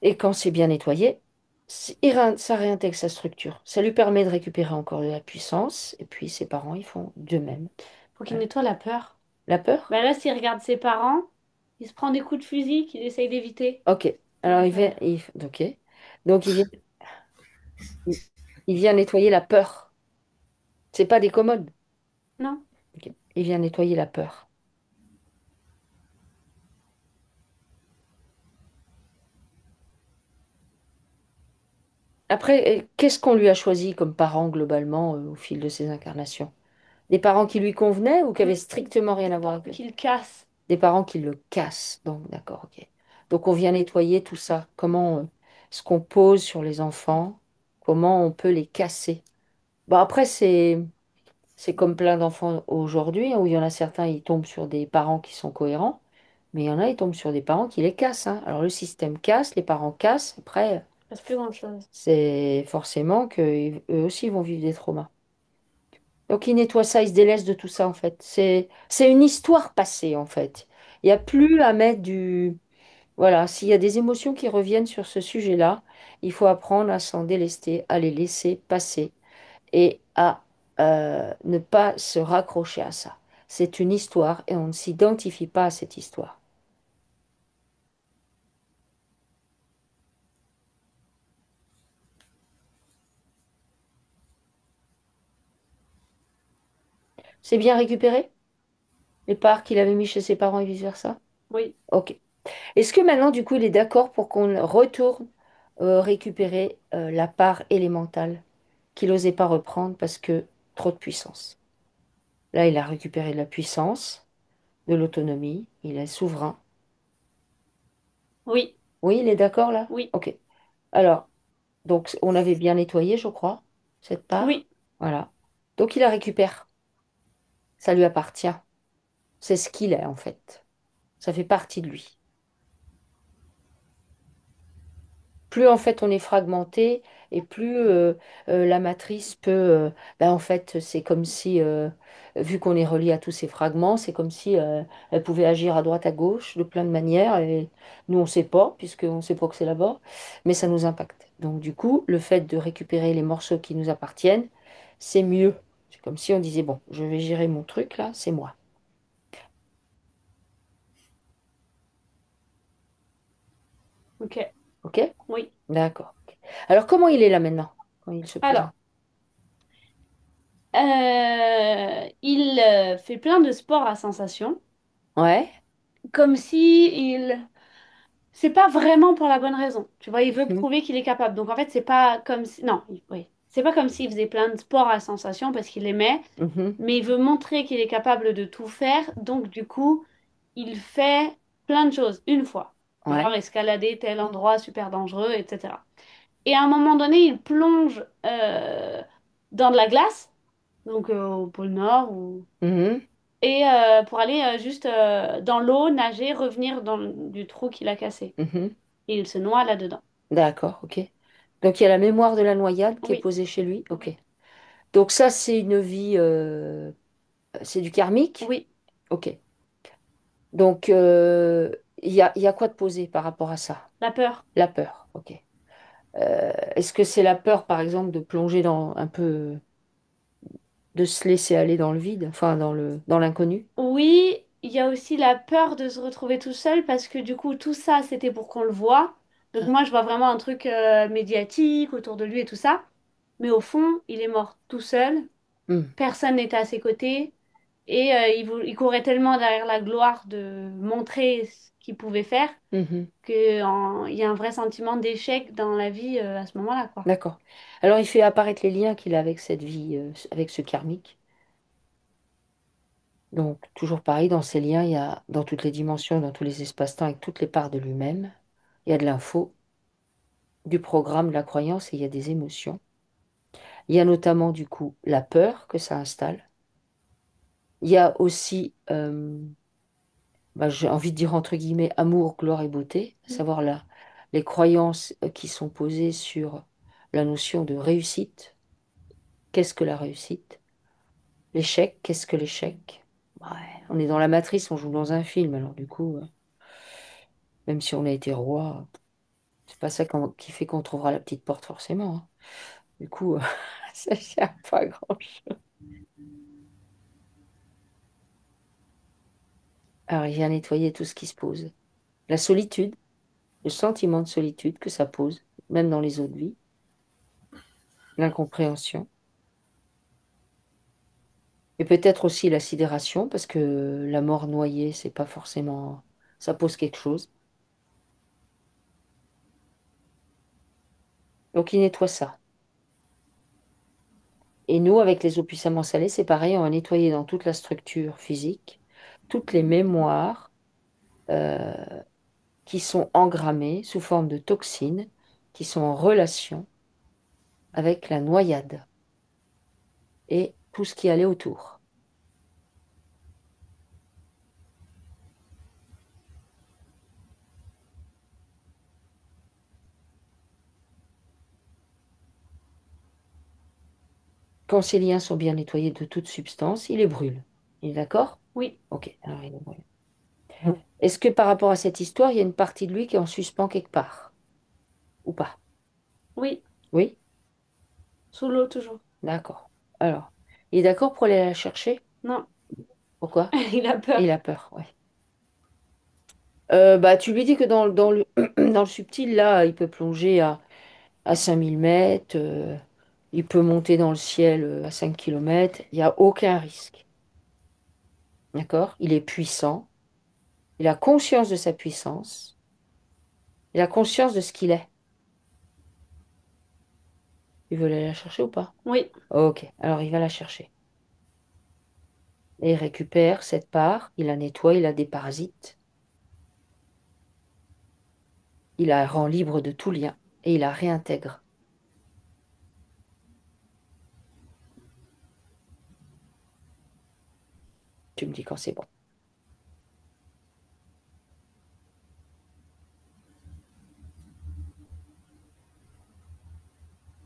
Et quand c'est bien nettoyé, ça réintègre sa structure. Ça lui permet de récupérer encore de la puissance. Et puis ses parents, ils font de même.
Faut qu'il
Voilà.
nettoie la peur.
La peur?
Bah là, s'il regarde ses parents, il se prend des coups de fusil qu'il essaye d'éviter.
Ok. Alors il vient, ok. Donc il, il vient nettoyer la peur. C'est pas des commodes.
Non,
Ok. Il vient nettoyer la peur. Après, qu'est-ce qu'on lui a choisi comme parents globalement au fil de ses incarnations? Des parents qui lui convenaient ou qui avaient strictement rien à voir avec lui?
qu'il casse.
Des parents qui le cassent. Donc, d'accord, ok. Donc, on vient nettoyer tout ça. Comment ce qu'on pose sur les enfants, comment on peut les casser. Bon, après, c'est comme plein d'enfants aujourd'hui, hein, où il y en a certains, ils tombent sur des parents qui sont cohérents, mais il y en a, ils tombent sur des parents qui les cassent, hein. Alors, le système casse, les parents cassent. Après,
Il passe plus grand-chose.
c'est forcément qu'eux aussi vont vivre des traumas. Donc, ils nettoient ça, ils se délaissent de tout ça, en fait. C'est une histoire passée, en fait. Il n'y a plus à mettre du... Voilà, s'il y a des émotions qui reviennent sur ce sujet-là, il faut apprendre à s'en délester, à les laisser passer et à ne pas se raccrocher à ça. C'est une histoire et on ne s'identifie pas à cette histoire. C'est bien récupéré? Les parts qu'il avait mis chez ses parents et vice-versa?
Oui,
Ok. Est-ce que maintenant, du coup, il est d'accord pour qu'on retourne récupérer la part élémentale qu'il n'osait pas reprendre parce que trop de puissance? Là, il a récupéré de la puissance, de l'autonomie, il est souverain.
oui,
Oui, il est d'accord là?
oui,
Ok. Alors, donc on avait bien nettoyé, je crois, cette part.
oui.
Voilà. Donc il la récupère. Ça lui appartient. C'est ce qu'il est en fait. Ça fait partie de lui. Plus en fait on est fragmenté et plus la matrice peut... ben, en fait, c'est comme si, vu qu'on est relié à tous ces fragments, c'est comme si elle pouvait agir à droite, à gauche, de plein de manières. Et nous, on ne sait pas, puisqu'on ne sait pas que c'est là-bas, mais ça nous impacte. Donc du coup, le fait de récupérer les morceaux qui nous appartiennent, c'est mieux. C'est comme si on disait, bon, je vais gérer mon truc là, c'est moi.
Ok,
OK?
oui.
D'accord. Alors comment il est là maintenant, quand il se présente?
Alors, il fait plein de sports à sensation,
Ouais.
comme si il... C'est pas vraiment pour la bonne raison. Tu vois, il veut
Mhm.
prouver qu'il est capable. Donc en fait, c'est pas comme si... Non, oui. C'est pas comme s'il faisait plein de sports à sensation parce qu'il aimait,
Mhm.
mais il veut montrer qu'il est capable de tout faire. Donc du coup, il fait plein de choses une fois. Genre
Ouais.
escalader tel endroit super dangereux, etc. Et à un moment donné, il plonge dans de la glace, donc au pôle Nord,
Mhm.
et pour aller juste dans l'eau, nager, revenir du trou qu'il a cassé.
Mhm.
Et il se noie là-dedans.
D'accord, ok. Donc il y a la mémoire de la noyade qui est
Oui,
posée chez lui. Ok. Donc ça, c'est une vie, c'est du karmique.
oui,
Ok. Donc il y a quoi de posé par rapport à ça?
la peur.
La peur. Ok. Est-ce que c'est la peur, par exemple, de plonger dans un peu, de se laisser aller dans le vide, enfin dans l'inconnu?
Oui, il y a aussi la peur de se retrouver tout seul parce que du coup, tout ça, c'était pour qu'on le voit. Donc moi, je vois vraiment un truc médiatique autour de lui et tout ça. Mais au fond, il est mort tout seul.
Hmm.
Personne n'était à ses côtés. Et il courait tellement derrière la gloire de montrer ce qu'il pouvait faire
Mhm.
qu'il y a un vrai sentiment d'échec dans la vie à ce moment-là, quoi.
D'accord. Alors, il fait apparaître les liens qu'il a avec cette vie, avec ce karmique. Donc, toujours pareil, dans ces liens, il y a, dans toutes les dimensions, dans tous les espaces-temps, avec toutes les parts de lui-même, il y a de l'info, du programme, de la croyance et il y a des émotions. Il y a notamment, du coup, la peur que ça installe. Il y a aussi, bah, j'ai envie de dire entre guillemets, amour, gloire et beauté, à savoir les croyances qui sont posées sur la notion de réussite. Qu'est-ce que la réussite? L'échec, qu'est-ce que l'échec? Ouais, on est dans la matrice, on joue dans un film, alors du coup, même si on a été roi, c'est pas ça qui fait qu'on trouvera la petite porte forcément, hein. Du coup, ça sert pas à grand-chose. Alors, il vient nettoyer tout ce qui se pose. La solitude, le sentiment de solitude que ça pose, même dans les eaux de vie, l'incompréhension, et peut-être aussi la sidération, parce que la mort noyée, c'est pas forcément... Ça pose quelque chose. Donc, il nettoie ça. Et nous, avec les eaux puissamment salées, c'est pareil, on va nettoyer dans toute la structure physique, toutes les mémoires euh, qui sont engrammées sous forme de toxines, qui sont en relation avec la noyade et tout ce qui allait autour. Quand ces liens sont bien nettoyés de toute substance, il les brûle. Il est d'accord?
Oui,
Ok, alors il les brûle. Est-ce que par rapport à cette histoire, il y a une partie de lui qui est en suspens quelque part? Ou pas?
oui,
Oui?
sous l'eau toujours.
D'accord. Alors, il est d'accord pour aller la chercher?
Non,
Pourquoi?
il a
Il
peur.
a peur, ouais. Bah, tu lui dis que dans le, dans le subtil, là, il peut plonger à 5 000 mètres, il peut monter dans le ciel à 5 kilomètres, il n'y a aucun risque. D'accord? Il est puissant, il a conscience de sa puissance, il a conscience de ce qu'il est. Il veut aller la chercher ou pas?
Oui,
Ok, alors il va la chercher. Et il récupère cette part, il la nettoie, il la déparasite, il la rend libre de tout lien et il la réintègre. Tu me dis quand c'est bon.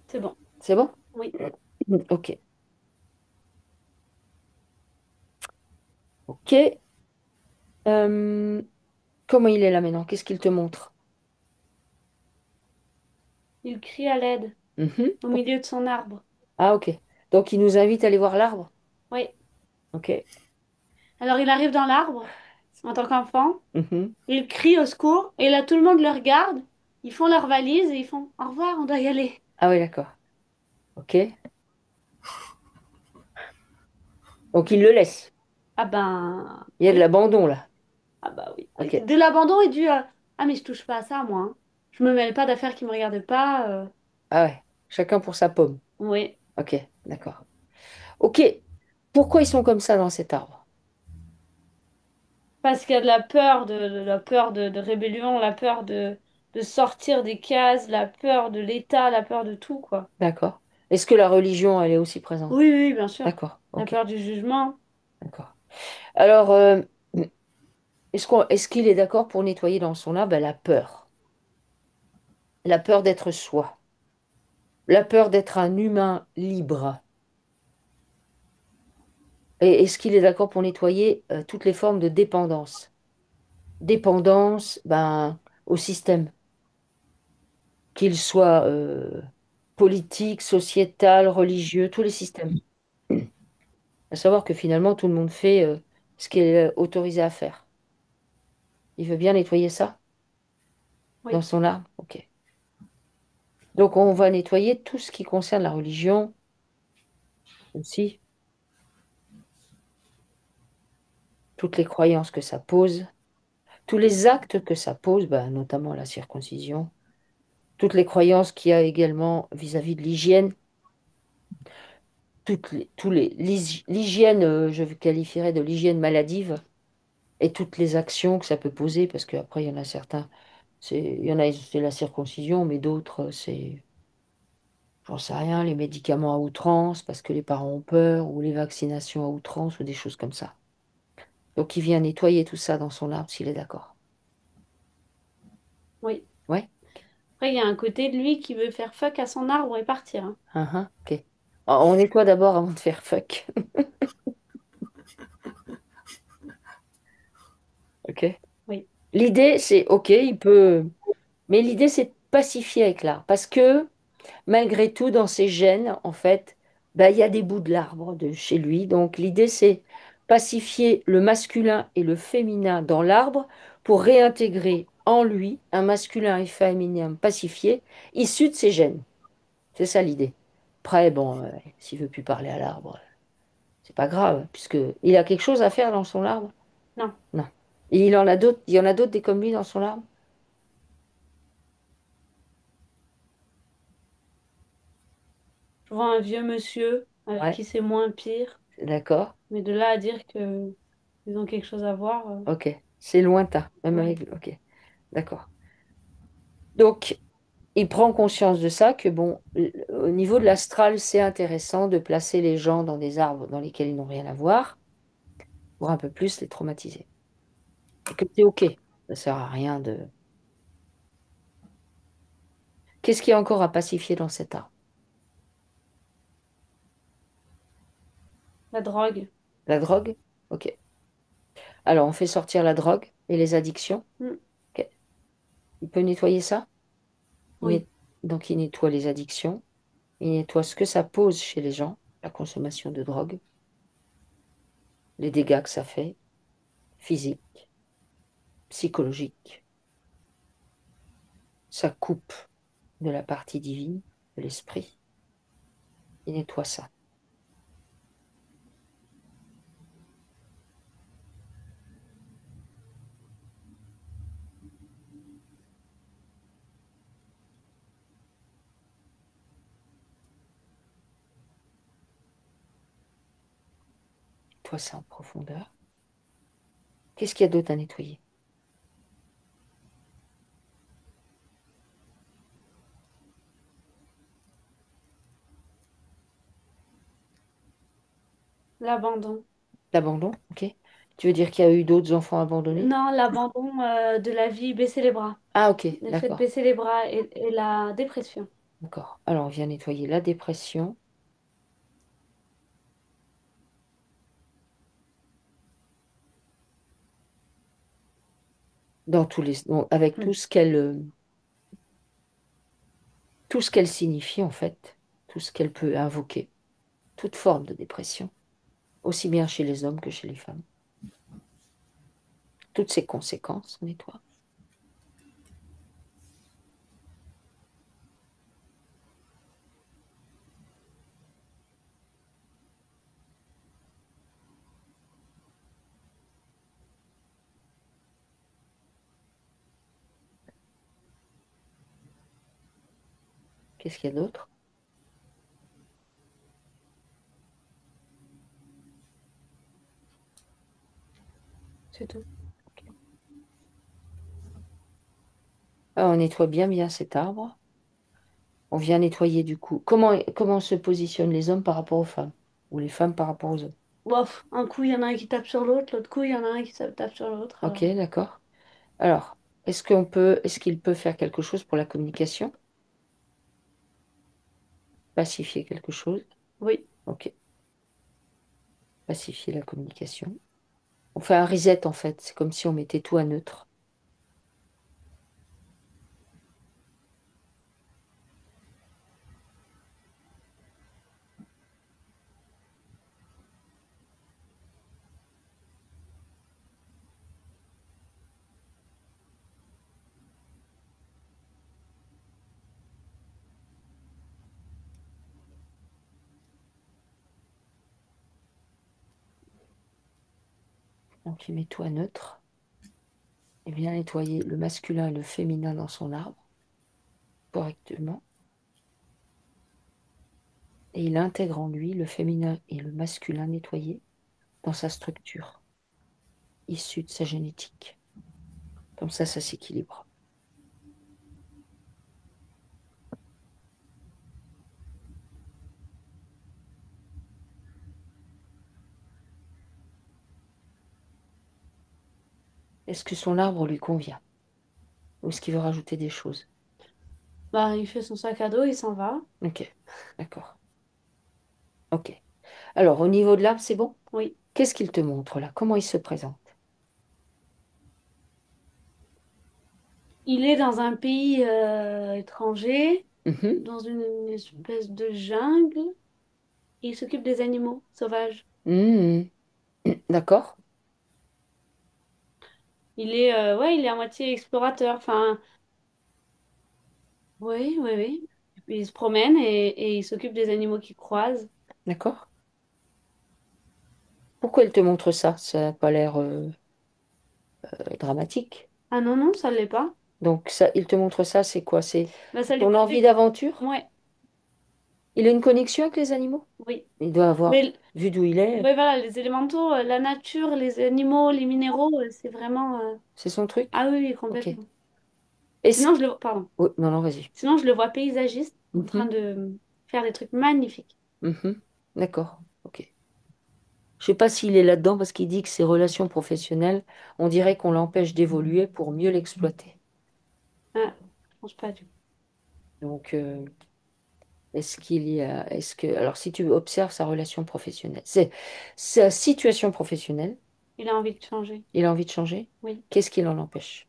c'est bon.
C'est bon?
Oui,
Ok. Ok. Euh, comment il est là maintenant? Qu'est-ce qu'il te montre?
il crie à l'aide
Mhm.
au milieu de son arbre.
Ah, ok. Donc il nous invite à aller voir l'arbre.
Oui.
Ok.
Alors il arrive dans l'arbre en tant qu'enfant,
Mhm.
il crie au secours et là tout le monde le regarde. Ils font leur valise et ils font au revoir, on doit y aller.
Ah oui, d'accord. Ok. Donc il le laisse.
Ah ben
Il y a de
oui,
l'abandon là.
ah bah oui.
Ok.
De l'abandon et du ah mais je touche pas à ça moi, hein. Je me mêle pas d'affaires qui me regardent pas.
Ah ouais. Chacun pour sa pomme.
Oui,
Ok, d'accord. Ok. Pourquoi ils sont comme ça dans cet arbre?
parce qu'il y a de la peur, de la peur de rébellion, la peur de sortir des cases, la peur de l'État, la peur de tout quoi.
D'accord. Est-ce que la religion, elle est aussi présente?
Oui, oui, bien sûr.
D'accord.
La
Ok.
peur du jugement.
D'accord. Alors, est-ce qu'il est d'accord pour nettoyer dans son arbre la peur? La peur d'être soi. La peur d'être un humain libre. Et est-ce qu'il est d'accord pour nettoyer toutes les formes de dépendance? Dépendance, ben, au système, qu'il soit politique, sociétal, religieux, tous les systèmes. À savoir que finalement, tout le monde fait ce qu'il est autorisé à faire. Il veut bien nettoyer ça dans
Oui.
son arbre? Ok. Donc, on va nettoyer tout ce qui concerne la religion aussi. toutes les croyances que ça pose, tous les actes que ça pose, bah, notamment la circoncision, toutes les croyances qu'il y a également vis-à-vis de l'hygiène, l'hygiène, je qualifierais de l'hygiène maladive, et toutes les actions que ça peut poser, parce qu'après, il y en a certains, il y en a, c'est la circoncision, mais d'autres, c'est, j'en sais rien, les médicaments à outrance, parce que les parents ont peur, ou les vaccinations à outrance, ou des choses comme ça. Donc, il vient nettoyer tout ça dans son arbre, s'il est d'accord.
Oui.
Ouais?
Après, il y a un côté de lui qui veut faire fuck à son arbre et partir, hein.
Ok. On nettoie d'abord avant de faire fuck. Ok.
Oui.
L'idée, c'est, ok, il peut. Mais l'idée, c'est de pacifier avec l'arbre. Parce que, malgré tout, dans ses gènes, en fait, bah, il y a des bouts de l'arbre de chez lui. Donc, l'idée, c'est pacifier le masculin et le féminin dans l'arbre pour réintégrer en lui un masculin et féminin pacifié issu de ses gènes. C'est ça l'idée. Après, bon, s'il veut plus parler à l'arbre, c'est pas grave, puisque il a quelque chose à faire dans son arbre.
Non.
Non. Et il en a d'autres, il y en a d'autres des comme lui dans son arbre.
Je vois un vieux monsieur avec
Ouais,
qui c'est moins pire,
d'accord.
mais de là à dire que ils ont quelque chose à voir,
Ok. C'est lointain, même
ouais.
avec. Ok, d'accord. Donc, il prend conscience de ça, que bon, au niveau de l'astral, c'est intéressant de placer les gens dans des arbres dans lesquels ils n'ont rien à voir, pour un peu plus les traumatiser. Et que c'est ok. Ça sert à rien de. Qu'est-ce qu'il y a encore à pacifier dans cet arbre?
La drogue.
La drogue? Ok. Alors, on fait sortir la drogue et les addictions.
Hmm.
Ok. Il peut nettoyer ça? Il
Oui.
net- Donc, il nettoie les addictions. Il nettoie ce que ça pose chez les gens, la consommation de drogue, les dégâts que ça fait, physiques, psychologiques. Ça coupe de la partie divine, de l'esprit. Il nettoie ça. Il nettoie ça en profondeur. Qu'est-ce qu'il y a d'autre à nettoyer?
L'abandon.
L'abandon, ok. Tu veux dire qu'il y a eu d'autres enfants abandonnés?
Non, l'abandon de la vie, baisser les bras.
Ah, ok,
Le fait de
d'accord,
baisser les bras et la dépression.
d'accord. Alors, on vient nettoyer la dépression dans tous les, avec
Hmm.
tout ce qu'elle signifie en fait, tout ce qu'elle peut invoquer, toute forme de dépression, aussi bien chez les hommes que chez les femmes. Toutes ces conséquences, on nettoie. Qu'est-ce qu'il y a d'autre?
C'est tout.
Ah, on nettoie bien bien cet arbre. On vient nettoyer du coup. Comment se positionnent les hommes par rapport aux femmes? Ou les femmes par rapport aux hommes?
Bof, un coup, il y en a un qui tape sur l'autre, l'autre coup, il y en a un qui tape sur l'autre.
Ok,
Alors,
d'accord. Alors, est-ce qu'il peut faire quelque chose pour la communication? Pacifier quelque chose?
oui.
Ok, pacifier la communication. On fait un reset en fait. C'est comme si on mettait tout à neutre. Donc il met tout à neutre. Et bien nettoyer le masculin et le féminin dans son arbre correctement. Et il intègre en lui le féminin et le masculin nettoyé dans sa structure, issue de sa génétique. Comme ça s'équilibre. Est-ce que son arbre lui convient? Ou est-ce qu'il veut rajouter des choses?
Bah, il fait son sac à dos, il s'en va.
Ok, d'accord. Ok. Alors, au niveau de l'arbre, c'est bon?
Oui.
Qu'est-ce qu'il te montre là? Comment il se présente?
Il est dans un pays étranger,
Mhm.
dans une espèce de jungle, et il s'occupe des animaux sauvages.
Mhm. D'accord,
Ouais, il est à moitié explorateur. Enfin, oui, oui, oui. Il se promène et il s'occupe des animaux qu'il croise.
d'accord. Pourquoi il te montre ça? Ça n'a pas l'air dramatique.
Ah non, non, ça l'est pas.
Donc, ça, il te montre ça, c'est quoi? C'est
Bah, ça lui
ton envie
fait...
d'aventure?
Ouais,
Il a une connexion avec les animaux?
oui.
Il doit avoir,
Mais
vu d'où il est,
ouais, voilà, les élémentaux, la nature, les animaux, les minéraux, c'est vraiment...
c'est son
Ah
truc?
oui, oui,
Ok.
complètement.
Est-ce...
Sinon, je le... Pardon.
Oui, non, non, vas-y.
Sinon, je le vois paysagiste, en train
Mhm.
de faire des trucs magnifiques.
Mhm. D'accord, ok. Je sais pas s'il est là-dedans parce qu'il dit que ses relations professionnelles, on dirait qu'on l'empêche d'évoluer pour mieux l'exploiter.
Ah, je pense pas du coup.
Donc, est-ce qu'il y a, est-ce que, alors si tu observes sa relation professionnelle, c'est sa situation professionnelle,
Il a envie de changer.
il a envie de changer,
Oui.
qu'est-ce qui l'en empêche?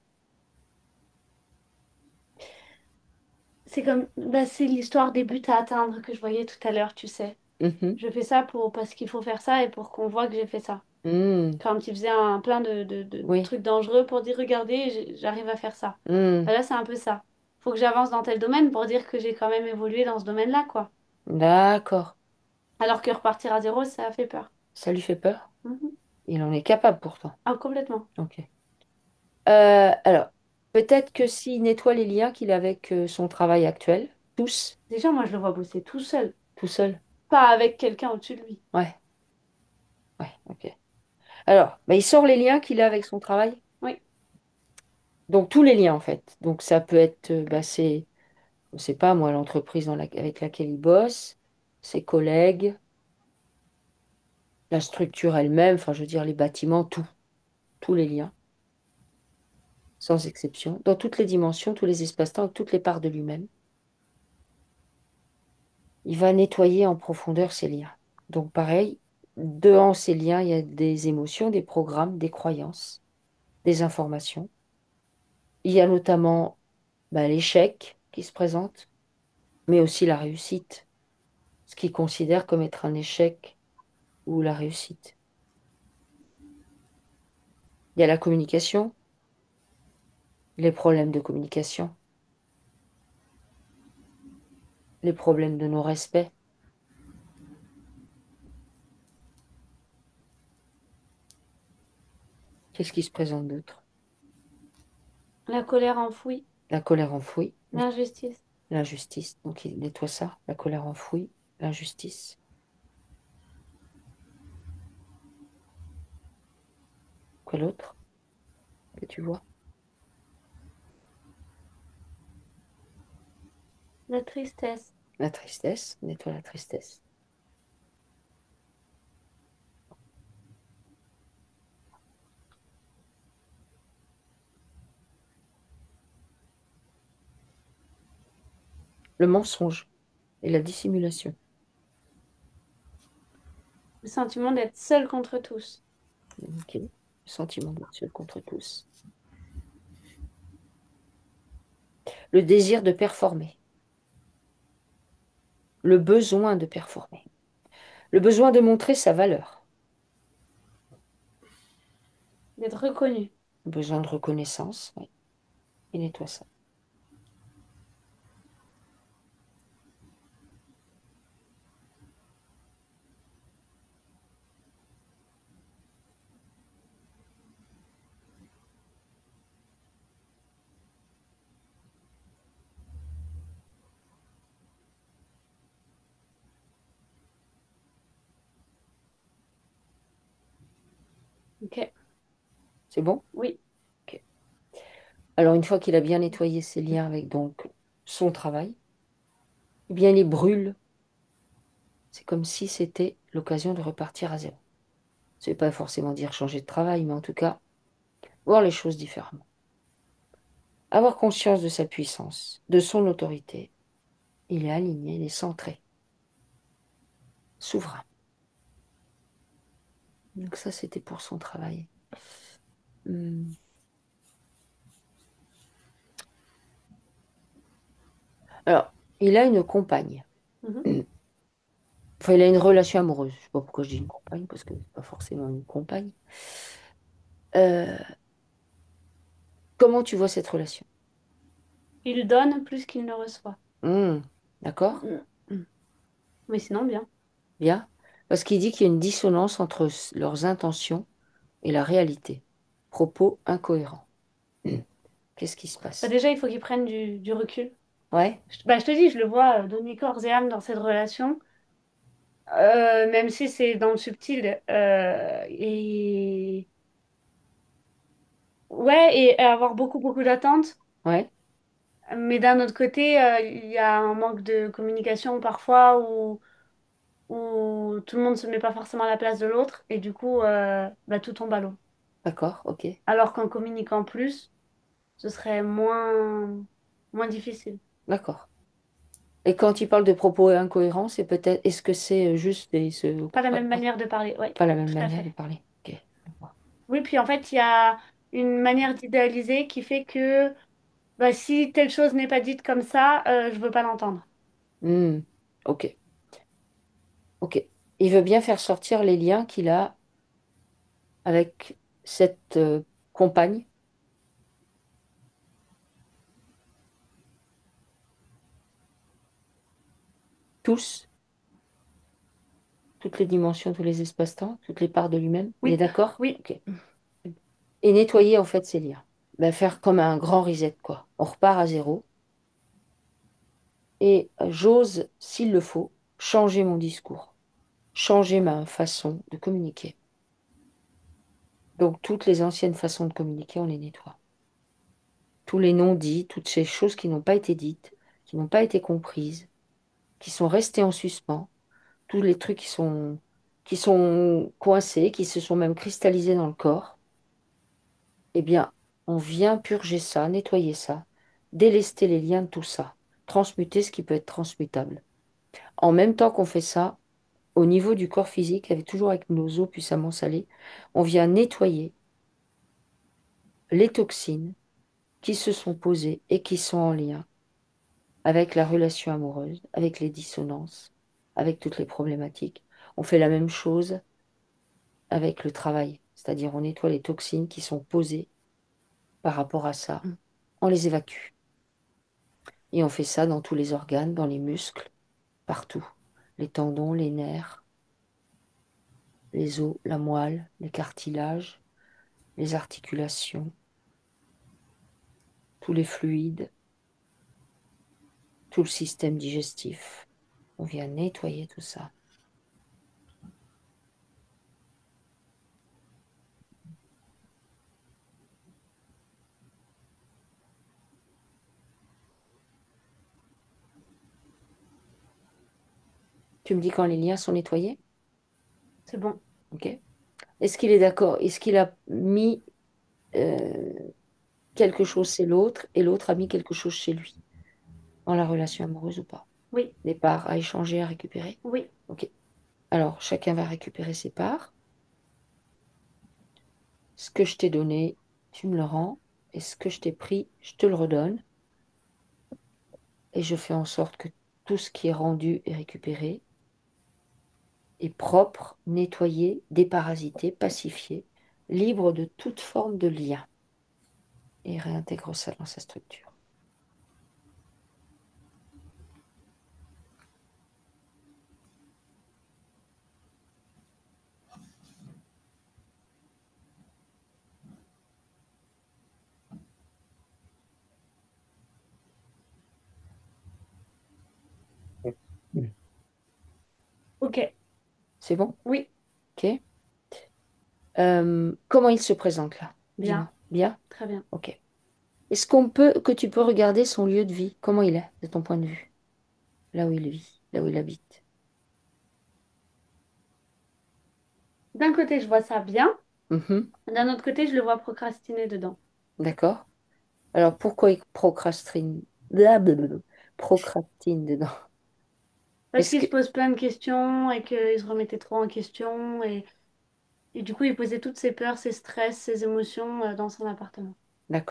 C'est comme... Bah, c'est l'histoire des buts à atteindre que je voyais tout à l'heure, tu sais.
Mhm.
Je fais ça pour... parce qu'il faut faire ça et pour qu'on voit que j'ai fait ça.
Hmm.
Quand il faisait plein de
Oui.
trucs dangereux pour dire, regardez, j'arrive à faire ça.
Hmm.
Bah là, c'est un peu ça. Faut que j'avance dans tel domaine pour dire que j'ai quand même évolué dans ce domaine-là, quoi.
D'accord.
Alors que repartir à zéro, ça fait peur.
Ça lui fait peur?
Mhm.
Il en est capable pourtant.
Ah, complètement.
Ok. Alors, peut-être que s'il nettoie les liens qu'il a avec son travail actuel, tous,
Déjà, moi, je le vois bosser tout seul,
tout seul.
pas avec quelqu'un au-dessus de lui.
Ouais, ouais, ok. Alors, bah, il sort les liens qu'il a avec son travail.
Oui,
Donc, tous les liens, en fait. Donc, ça peut être, bah, c'est, je sais pas, moi, l'entreprise avec laquelle il bosse, ses collègues, la structure elle-même, enfin, je veux dire, les bâtiments, tout, tous les liens, sans exception, dans toutes les dimensions, tous les espaces-temps, toutes les parts de lui-même. Il va nettoyer en profondeur ces liens. Donc, pareil, devant ces liens, il y a des émotions, des programmes, des croyances, des informations. Il y a notamment bah, l'échec qui se présente, mais aussi la réussite, ce qu'il considère comme être un échec ou la réussite. Il y a la communication, les problèmes de communication, les problèmes de non-respect. Qu'est-ce qui se présente d'autre?
la colère enfouie,
La colère enfouie,
l'injustice,
l'injustice. Donc il nettoie ça, la colère enfouie, l'injustice. Quoi d'autre que tu vois?
la tristesse,
La tristesse, nettoie la tristesse. Le mensonge et la dissimulation.
le sentiment d'être seul contre tous,
Ok. Le sentiment d'être seul contre tous. Le désir de performer. Le besoin de performer. Le besoin de montrer sa valeur.
d'être reconnu.
Le besoin de reconnaissance. Oui. Il nettoie ça.
Ok.
C'est bon?
Oui.
Ok. Alors, une fois qu'il a bien nettoyé ses liens avec donc son travail, eh bien, il les brûle. C'est comme si c'était l'occasion de repartir à zéro. Ça ne veut pas forcément dire changer de travail, mais en tout cas, voir les choses différemment. Avoir conscience de sa puissance, de son autorité. Il est aligné, il est centré, souverain. Donc ça, c'était pour son travail. Hmm. Alors, il a une compagne.
Mhm.
Enfin, il a une relation amoureuse. Je ne sais pas pourquoi je dis une compagne, parce que c'est pas forcément une compagne. Euh, Comment tu vois cette relation?
Il donne plus qu'il ne reçoit.
Hmm. D'accord?
Mm. Mais sinon, bien.
Bien. Parce qu'il dit qu'il y a une dissonance entre leurs intentions et la réalité. Propos incohérents. Hmm. Qu'est-ce qui se
Bah,
passe?
déjà, il faut qu'il prenne du recul.
Ouais,
Je te dis, je le vois donner corps et âme dans cette relation, même si c'est dans le subtil. Et ouais, et avoir beaucoup, beaucoup d'attentes.
ouais,
Mais d'un autre côté, il y a un manque de communication parfois où tout le monde se met pas forcément à la place de l'autre et du coup, bah, tout tombe à l'eau.
d'accord, ok,
Alors qu'en communiquant plus, ce serait moins difficile.
d'accord. Et quand il parle de propos incohérents, c'est peut-être, est-ce que c'est juste, et ils se
Pas la
comprennent
même
pas?
manière de parler, oui,
Pas la même
tout à
manière de
fait.
parler. Ok, je vois.
Oui, puis en fait, il y a une manière d'idéaliser qui fait que bah, si telle chose n'est pas dite comme ça, je veux pas l'entendre.
Hmm, ok, ok. Il veut bien faire sortir les liens qu'il a avec cette compagne, tous, toutes les dimensions, tous les espaces-temps, toutes les parts de lui-même. Il est
Oui,
d'accord?
oui.
Ok. Et nettoyer en fait ces liens. Ben, faire comme un grand reset, quoi. On repart à zéro. Et j'ose, s'il le faut, changer mon discours, changer ma façon de communiquer. Donc toutes les anciennes façons de communiquer, on les nettoie. Tous les non-dits, toutes ces choses qui n'ont pas été dites, qui n'ont pas été comprises, qui sont restées en suspens, tous les trucs qui sont coincés, qui se sont même cristallisés dans le corps, eh bien, on vient purger ça, nettoyer ça, délester les liens de tout ça, transmuter ce qui peut être transmutable. En même temps qu'on fait ça, au niveau du corps physique, avec toujours avec nos eaux puissamment salées, on vient nettoyer les toxines qui se sont posées et qui sont en lien avec la relation amoureuse, avec les dissonances, avec toutes les problématiques. On fait la même chose avec le travail, c'est-à-dire on nettoie les toxines qui sont posées par rapport à ça, on les évacue. Et on fait ça dans tous les organes, dans les muscles, partout. Les tendons, les nerfs, les os, la moelle, les cartilages, les articulations, tous les fluides, tout le système digestif. On vient nettoyer tout ça. Tu me dis quand les liens sont nettoyés?
C'est bon.
Ok. Est-ce qu'il est d'accord? Est-ce qu'il a mis euh, quelque chose chez l'autre et l'autre a mis quelque chose chez lui dans la relation amoureuse ou pas?
Oui,
Des parts à échanger, à récupérer?
oui.
Ok. Alors, chacun va récupérer ses parts. Ce que je t'ai donné, tu me le rends. Et ce que je t'ai pris, je te le redonne. Et je fais en sorte que tout ce qui est rendu et récupéré est propre, nettoyé, déparasité, pacifié, libre de toute forme de lien. Et réintègre ça dans sa structure. Mm.
Ok.
C'est bon?
Oui.
Ok. Comment il se présente là?
Bien,
Dis-moi. Bien?
très bien.
Ok. Que tu peux regarder son lieu de vie? Comment il est, de ton point de vue? Là où il vit, là où il habite.
D'un côté, je vois ça bien.
Mhm.
D'un autre côté, je le vois procrastiner dedans.
D'accord. Alors pourquoi il blablabla, procrastine dedans?
Parce
Est-ce
qu'il
que...
se pose plein de questions et qu'il se remettait trop en question. Et du coup, il posait toutes ses peurs, ses stress, ses émotions dans son appartement.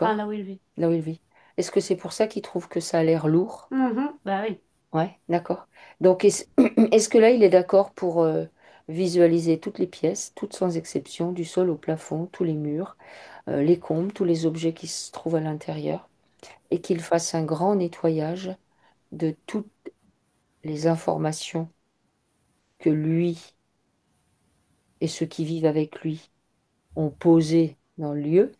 Enfin,
D'accord.
là où il vit.
Là où il vit. Est-ce que c'est pour ça qu'il trouve que ça a l'air lourd?
Mhm, bah oui.
Ouais, d'accord. Donc, est-ce que là, il est d'accord pour visualiser toutes les pièces, toutes sans exception, du sol au plafond, tous les murs, les combles, tous les objets qui se trouvent à l'intérieur, et qu'il fasse un grand nettoyage de toutes les informations que lui et ceux qui vivent avec lui ont posées dans le lieu,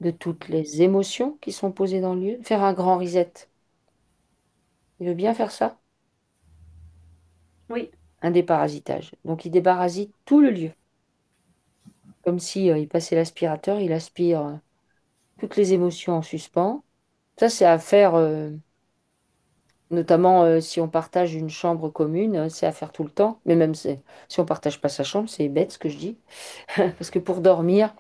de toutes les émotions qui sont posées dans le lieu, faire un grand reset. Il veut bien faire ça?
Oui,
Un déparasitage. Donc, il déparasite tout le lieu. Comme si il passait l'aspirateur, il aspire toutes les émotions en suspens. Ça, c'est à faire, notamment si on partage une chambre commune, c'est à faire tout le temps. Mais même si on partage pas sa chambre, c'est bête ce que je dis. Parce que pour dormir,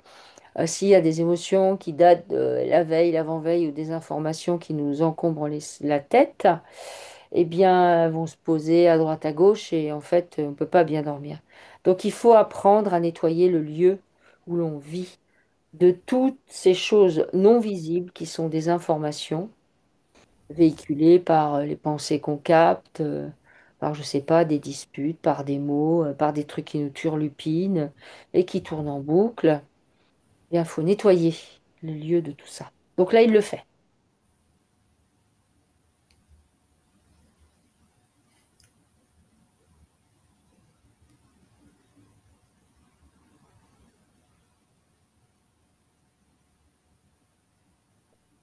s'il y a des émotions qui datent de la veille, l'avant-veille ou des informations qui nous encombrent la tête, eh bien, elles vont se poser à droite à gauche et en fait, on ne peut pas bien dormir. Donc, il faut apprendre à nettoyer le lieu où l'on vit de toutes ces choses non visibles qui sont des informations véhiculées par les pensées qu'on capte, par, je sais pas, des disputes, par des mots, par des trucs qui nous turlupinent et qui tournent en boucle. Eh bien, il faut nettoyer le lieu de tout ça. Donc là, il le fait.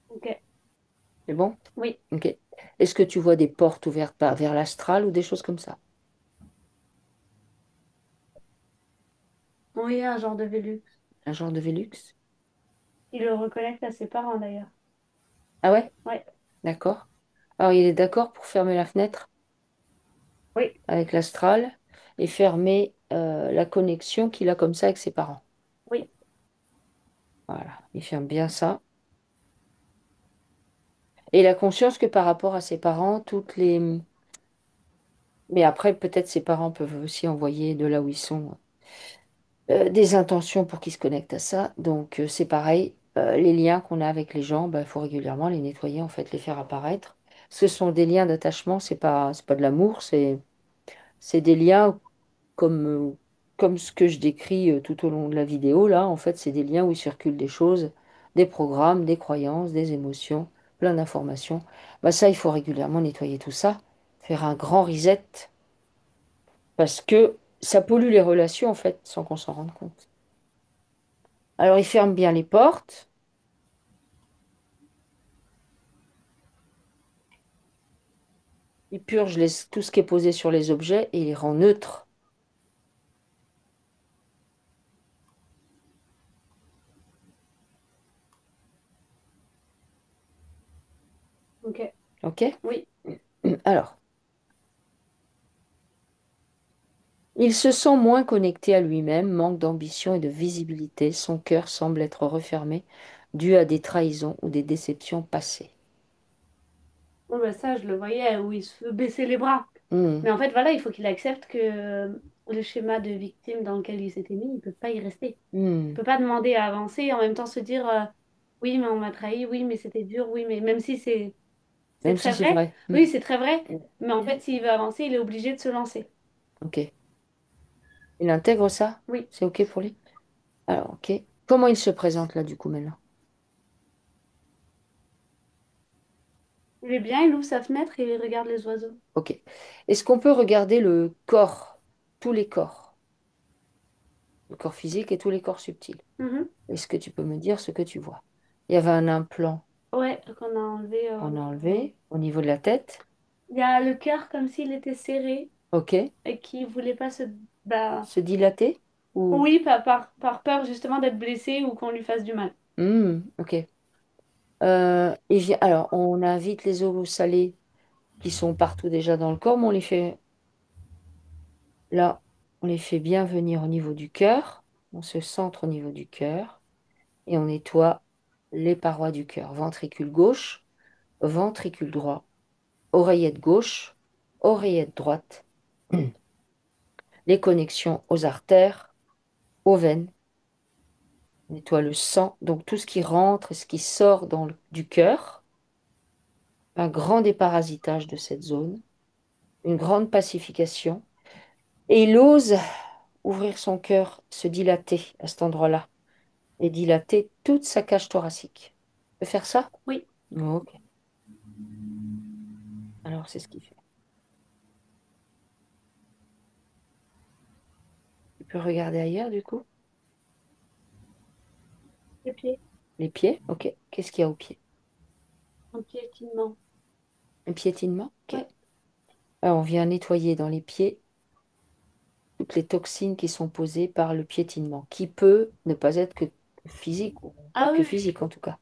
ok.
C'est bon?
Oui,
Ok. Est-ce que tu vois des portes ouvertes vers l'astral ou des choses comme ça?
oui, un genre de Vélux.
Un genre de Vélux?
Il le reconnecte à ses parents d'ailleurs.
Ah ouais?
Ouais,
D'accord. Alors, il est d'accord pour fermer la fenêtre
oui,
avec l'astral et fermer la connexion qu'il a comme ça avec ses parents.
oui.
Voilà, il ferme bien ça. Et il a conscience que par rapport à ses parents, toutes les... Mais après, peut-être ses parents peuvent aussi envoyer de là où ils sont des intentions pour qu'ils se connectent à ça. Donc c'est pareil, les liens qu'on a avec les gens, il faut régulièrement les nettoyer, en fait, les faire apparaître. Ce sont des liens d'attachement, c'est pas de l'amour, c'est des liens comme, comme ce que je décris tout au long de la vidéo, là, en fait, c'est des liens où il circule des choses, des programmes, des croyances, des émotions, plein d'informations. Ça, il faut régulièrement nettoyer tout ça, faire un grand reset, parce que ça pollue les relations, en fait, sans qu'on s'en rende compte. Alors, il ferme bien les portes, il purge tout ce qui est posé sur les objets et il les rend neutres.
Ok,
OK?
oui.
Alors, il se sent moins connecté à lui-même, manque d'ambition et de visibilité. Son cœur semble être refermé, dû à des trahisons ou des déceptions passées.
Bon, bah, ça, je le voyais où il se veut baisser les bras.
Hmm,
Mais en fait, voilà, il faut qu'il accepte que le schéma de victime dans lequel il s'était mis, il ne peut pas y rester. Il
hmm.
peut pas demander à avancer et en même temps se dire oui, mais on m'a trahi, oui, mais c'était dur, oui, mais même si c'est
Même si
très
c'est
vrai,
vrai. Hmm.
oui, c'est très vrai, mais en fait, s'il veut avancer, il est obligé de se lancer.
OK. Il intègre ça?
Oui,
C'est OK pour lui? Alors, OK. Comment il se présente là, du coup, maintenant?
il est bien, il ouvre sa fenêtre et il regarde les oiseaux.
OK. Est-ce qu'on peut regarder le corps, tous les corps, le corps physique et tous les corps subtils?
Mhm.
Est-ce que tu peux me dire ce que tu vois? Il y avait un implant
Ouais, qu'on a enlevé.
qu'on a enlevé au niveau de la tête.
Il y a le cœur comme s'il était serré
OK.
et qui voulait pas se. Bah,
Se dilater. Ou...
Oui, par peur justement d'être blessé ou qu'on lui fasse du mal.
Ok. Alors, on invite les eaux salées qui sont partout déjà dans le corps, mais on les fait là, on les fait bien venir au niveau du cœur. On se centre au niveau du cœur et on nettoie les parois du cœur. Ventricule gauche, ventricule droit, oreillette gauche, oreillette droite, les connexions aux artères, aux veines. On nettoie le sang, donc tout ce qui rentre et ce qui sort du cœur. Un grand déparasitage de cette zone, une grande pacification. Et il ose ouvrir son cœur, se dilater à cet endroit-là et dilater toute sa cage thoracique. Tu peux faire ça?
Oui,
Ok. Alors, c'est ce qu'il fait. Tu peux regarder ailleurs, du coup?
les pieds,
Les pieds? Ok. Qu'est-ce qu'il y a aux pieds?
un piétinement.
Un piétinement? Ok.
Ouais.
Alors, on vient nettoyer dans les pieds toutes les toxines qui sont posées par le piétinement, qui peut ne pas être que physique, ou pas
Ah
que
oui, oui.
physique en tout cas,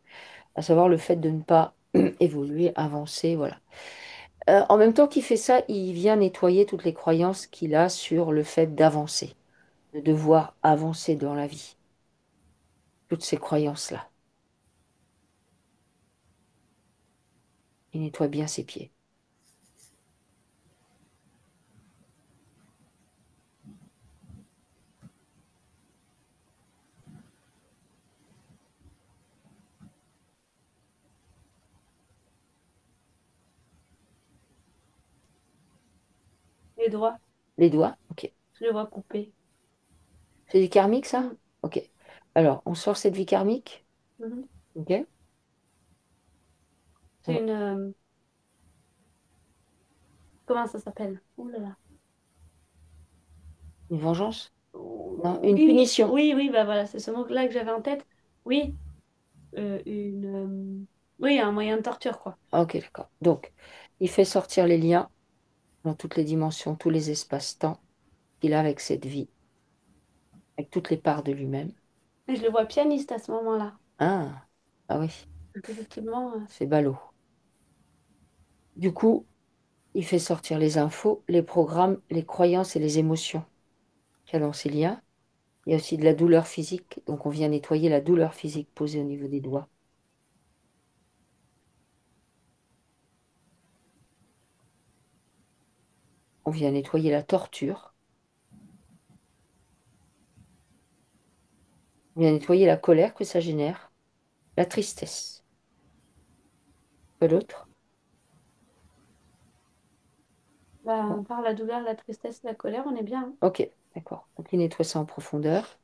à savoir le fait de ne pas évoluer, avancer, voilà. En même temps qu'il fait ça, il vient nettoyer toutes les croyances qu'il a sur le fait d'avancer, de devoir avancer dans la vie. Toutes ces croyances-là. Il nettoie bien ses pieds.
Les doigts,
Les doigts, ok.
je les vois coupés.
C'est du karmique, ça?
Mm.
Ok. Alors, on sort cette vie karmique,
Mhm.
ok?
C'est
On-
une... comment ça s'appelle? Ouh là là.
Une vengeance? Non,
Oui,
une
oui,
punition.
oui, oui, bah voilà, c'est ce mot-là que j'avais en tête. Oui, une... oui, un moyen de torture, quoi.
Ah, ok, d'accord. Donc, il fait sortir les liens dans toutes les dimensions, tous les espaces-temps qu'il a avec cette vie, avec toutes les parts de lui-même.
Et je le vois pianiste à ce moment-là.
Ah, ah oui,
Donc effectivement,
c'est ballot. Du coup, il fait sortir les infos, les programmes, les croyances et les émotions qu'il y a dans ces liens. Il y a aussi de la douleur physique, donc on vient nettoyer la douleur physique posée au niveau des doigts. On vient nettoyer la torture. On vient nettoyer la colère que ça génère, la tristesse. Quoi d'autre?
bah,
Non.
par la douleur, la tristesse, la colère, on est bien, hein.
Ok, d'accord. Donc il nettoie ça en profondeur.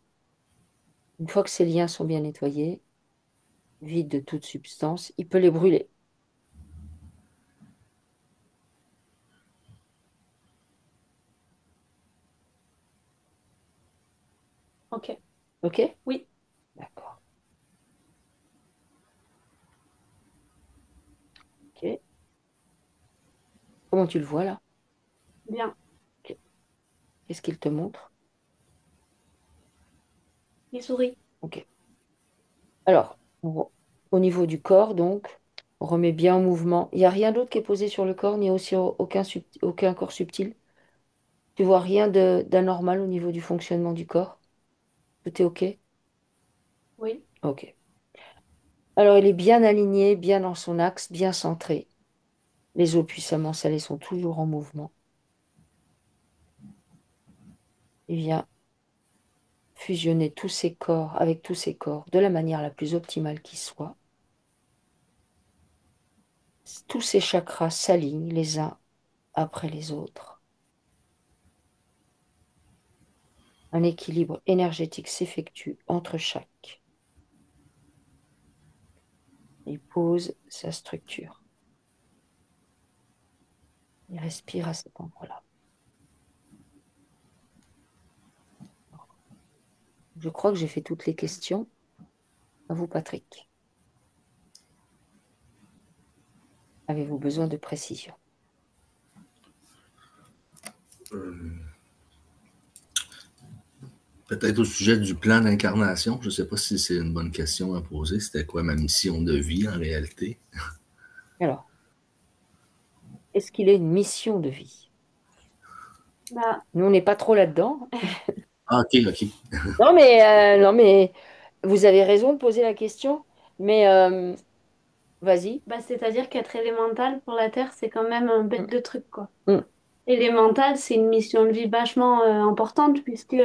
Une fois que ces liens sont bien nettoyés, vides de toute substance, il peut les brûler.
Ok,
Ok?
oui,
D'accord. Ok. Comment tu le vois là?
bien.
Ok. Qu'est-ce qu'il te montre?
Il sourit.
Ok. Alors, au niveau du corps, donc, on remet bien en mouvement. Il n'y a rien d'autre qui est posé sur le corps, ni aussi aucun corps subtil. Tu vois rien d'anormal au niveau du fonctionnement du corps? Tout est OK?
Oui,
OK. Alors, il est bien aligné, bien dans son axe, bien centré. Les os puissamment salés sont toujours en mouvement. Il vient fusionner tous ses corps avec tous ses corps de la manière la plus optimale qui soit. Tous ces chakras s'alignent les uns après les autres. Un équilibre énergétique s'effectue entre chaque. Il pose sa structure. Il respire à cet endroit-là. Je crois que j'ai fait toutes les questions. À vous, Patrick. Avez-vous besoin de précision?
Peut-être au sujet du plan d'incarnation, je ne sais pas si c'est une bonne question à poser. C'était quoi ma mission de vie en réalité?
Alors, est-ce qu'il a une mission de vie?
Bah,
Nous, on n'est pas trop là-dedans.
Ah, ok, ok.
Non, mais vous avez raison de poser la question. Mais vas-y.
bah, c'est-à-dire qu'être élémental pour la Terre, c'est quand même un bête
Mm,
de truc, quoi.
mm,
Élémental, c'est une mission de vie vachement importante puisque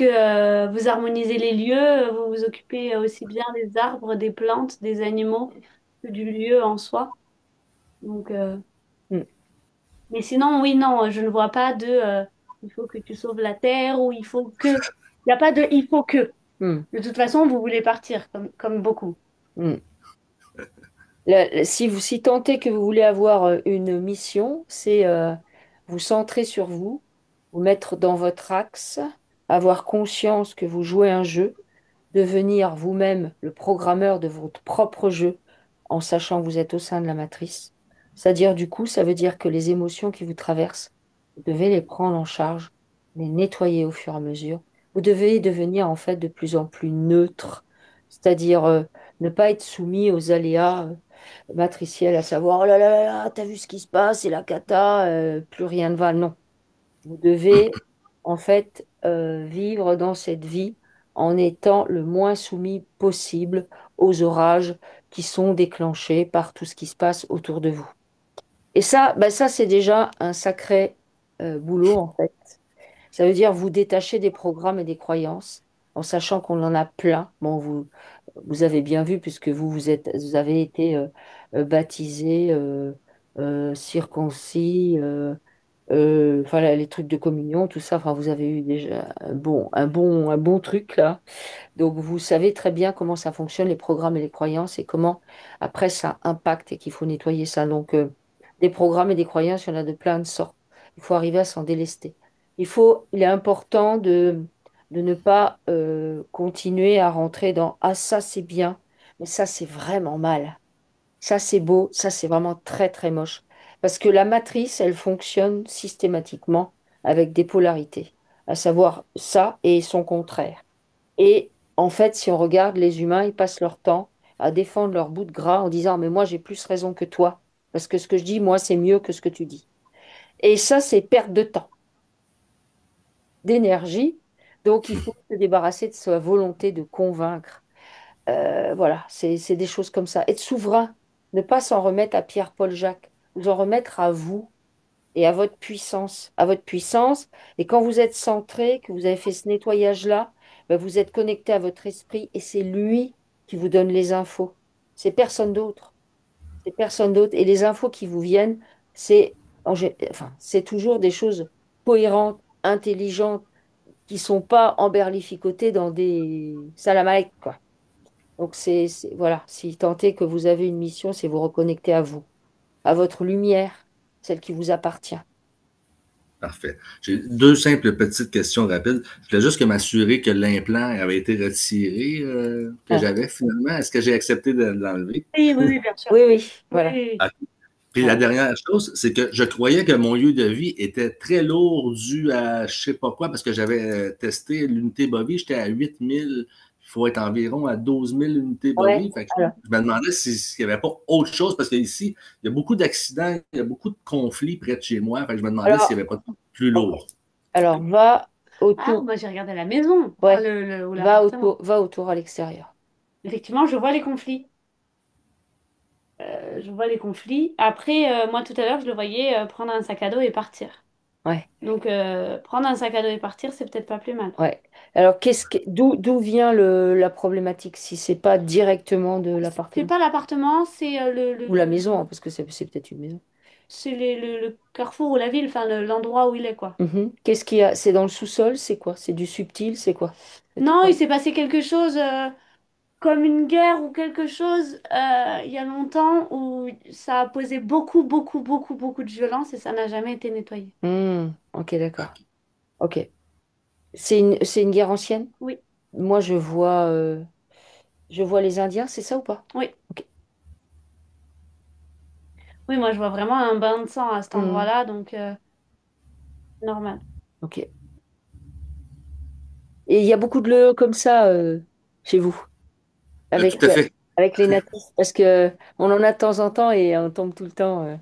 vous harmonisez les lieux, vous vous occupez aussi bien des arbres, des plantes, des animaux que du lieu en soi. Donc,
mm,
mais sinon, oui, non, je ne vois pas de il faut que tu sauves la terre ou il faut que. Il n'y a pas de il faut que.
mm,
De toute façon, vous voulez partir, comme beaucoup.
mm. Si tant est que vous voulez avoir une mission, c'est vous centrer sur vous, vous mettre dans votre axe, avoir conscience que vous jouez un jeu, devenir vous-même le programmeur de votre propre jeu en sachant que vous êtes au sein de la matrice. C'est-à-dire, du coup, ça veut dire que les émotions qui vous traversent, vous devez les prendre en charge, les nettoyer au fur et à mesure. Vous devez devenir en fait de plus en plus neutre, c'est-à-dire ne pas être soumis aux aléas matriciels, à savoir, oh là là là là, t'as vu ce qui se passe, c'est la cata, plus rien ne va. Non, vous devez en fait vivre dans cette vie en étant le moins soumis possible aux orages qui sont déclenchés par tout ce qui se passe autour de vous. Et ça, ben ça c'est déjà un sacré boulot en fait. Ça veut dire vous détacher des programmes et des croyances en sachant qu'on en a plein. Bon, vous avez bien vu puisque vous avez été baptisé, circoncis. Enfin, les trucs de communion, tout ça, enfin, vous avez eu déjà un bon truc là. Donc, vous savez très bien comment ça fonctionne, les programmes et les croyances, et comment après ça impacte et qu'il faut nettoyer ça. Donc, des programmes et des croyances, il y en a de plein de sortes. Il faut arriver à s'en délester. Il est important de ne pas continuer à rentrer dans ah, ça c'est bien, mais ça c'est vraiment mal. Ça, c'est beau, ça, c'est vraiment très, très moche. Parce que la matrice, elle fonctionne systématiquement avec des polarités, à savoir ça et son contraire. Et en fait, si on regarde les humains, ils passent leur temps à défendre leur bout de gras en disant, mais moi, j'ai plus raison que toi, parce que ce que je dis, moi, c'est mieux que ce que tu dis. Et ça, c'est perte de temps, d'énergie. Donc, il faut se débarrasser de sa volonté de convaincre. Voilà, c'est des choses comme ça. Être souverain, ne pas s'en remettre à Pierre-Paul Jacques, vous en remettre à vous et à votre puissance. À votre puissance. Et quand vous êtes centré, que vous avez fait ce nettoyage-là, ben, vous êtes connecté à votre esprit et c'est lui qui vous donne les infos. C'est personne d'autre. C'est personne d'autre. Et les infos qui vous viennent, enfin, c'est toujours des choses cohérentes, intelligentes, qui sont pas emberlificotées dans des salamalecs, quoi. Donc voilà, si tant est que vous avez une mission, c'est vous reconnecter à vous, à votre lumière, celle qui vous appartient.
Parfait. J'ai deux simples petites questions rapides. Je voulais juste que m'assurer que l'implant avait été retiré que
Ah,
j'avais finalement. Est-ce que j'ai accepté de l'enlever?
Oui, oui, oui, bien sûr.
oui, oui,
Oui,
voilà.
oui, oui.
Ah. Puis la
Voilà.
dernière chose, c'est que je croyais que mon lieu de vie était très lourd dû à je sais pas quoi, parce que j'avais testé l'unité bovie, j'étais à 8 000. Il faut être environ à 12 000 unités
Ouais,
bovie. Fait que
alors,
je me demandais s'il n'y avait pas autre chose, parce qu'ici, il y a beaucoup d'accidents, il y a beaucoup de conflits près de chez moi. Fait que je me demandais s'il
alors,
n'y avait pas de plus
ok.
lourd.
Alors, va
Ah,
autour,
moi j'ai regardé la maison, enfin
ouais,
ou l'appartement.
va autour à l'extérieur.
Effectivement, je vois les conflits. Je vois les conflits. Après, moi tout à l'heure, je le voyais prendre un sac à dos et partir.
Ouais,
Donc, prendre un sac à dos et partir, c'est peut-être pas plus mal.
ouais. Alors, d'où vient la problématique si c'est pas directement de
C'est
l'appartement
pas l'appartement, c'est
ou la maison, hein, parce que c'est peut-être une maison.
le carrefour ou la ville, enfin l'endroit où il est, quoi.
Mhm. Qu'est-ce qu'il y a? C'est dans le sous-sol, c'est quoi? C'est du subtil, c'est quoi?
Non, il s'est passé quelque chose comme une guerre ou quelque chose il y a longtemps où ça a posé beaucoup, beaucoup, beaucoup, beaucoup de violence et ça n'a jamais été nettoyé.
Ok, d'accord. Ok. C'est une guerre ancienne?
Oui,
Moi, je vois les Indiens, c'est ça ou pas?
oui.
Ok.
Oui, moi je vois vraiment un bain de sang à cet
Hmm,
endroit-là, donc normal.
ok. Et il y a beaucoup de lieux comme ça chez vous, avec,
Tout à fait.
avec les natifs, parce que on en a de temps en temps et on tombe tout le temps.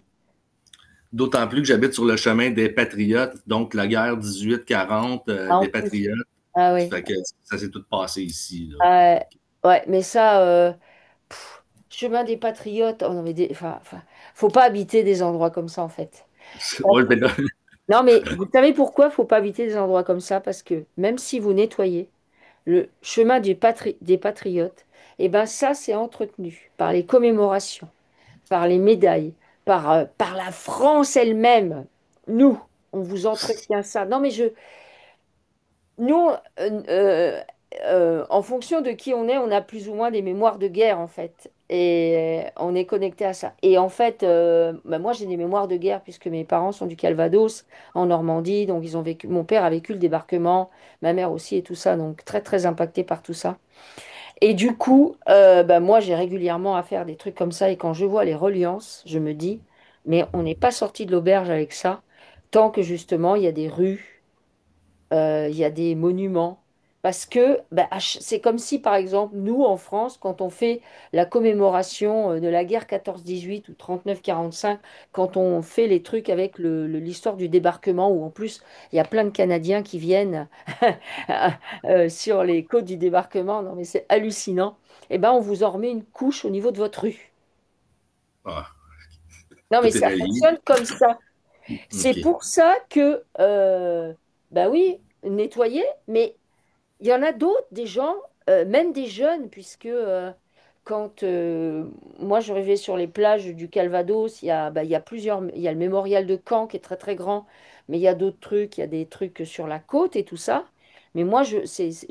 D'autant plus que j'habite sur le chemin des Patriotes, donc la guerre 18-40
Ah, en
des
plus.
Patriotes.
Ah oui.
Fait que ça s'est tout passé ici. Là.
Ah, ouais, mais ça, chemin des Patriotes, on avait enfin, faut pas habiter des endroits comme ça en fait.
Ouais, ben là,
Non, mais vous savez pourquoi faut pas habiter des endroits comme ça? Parce que même si vous nettoyez le chemin des Patriotes, eh ben ça, c'est entretenu par les commémorations, par les médailles, par la France elle-même. Nous, on vous entretient ça. Non, mais nous, en fonction de qui on a plus ou moins des mémoires de guerre, en fait. Et on est connecté à ça. Et en fait, bah, moi, j'ai des mémoires de guerre puisque mes parents sont du Calvados, en Normandie. Donc, ils ont vécu. Mon père a vécu le débarquement, ma mère aussi, et tout ça. Donc, très, très impacté par tout ça. Et du coup, bah, moi, j'ai régulièrement à faire des trucs comme ça. Et quand je vois les reliances, je me dis, mais on n'est pas sorti de l'auberge avec ça, tant que justement, il y a des rues, il y a des monuments. Parce que bah, c'est comme si, par exemple, nous, en France, quand on fait la commémoration de la guerre 14-18 ou 39-45, quand on fait les trucs avec l'histoire du débarquement, où en plus, il y a plein de Canadiens qui viennent sur les côtes du débarquement, non mais c'est hallucinant, eh ben, on vous en remet une couche au niveau de votre rue.
ah,
Non mais
tout est
ça
relié.
fonctionne comme ça. C'est
OK.
pour ça que, bah oui, nettoyer, mais il y en a d'autres, des gens, même des jeunes, puisque quand moi je rêvais sur les plages du Calvados, bah, il y a plusieurs, il y a le mémorial de Caen qui est très très grand, mais il y a d'autres trucs, il y a des trucs sur la côte et tout ça. Mais moi, je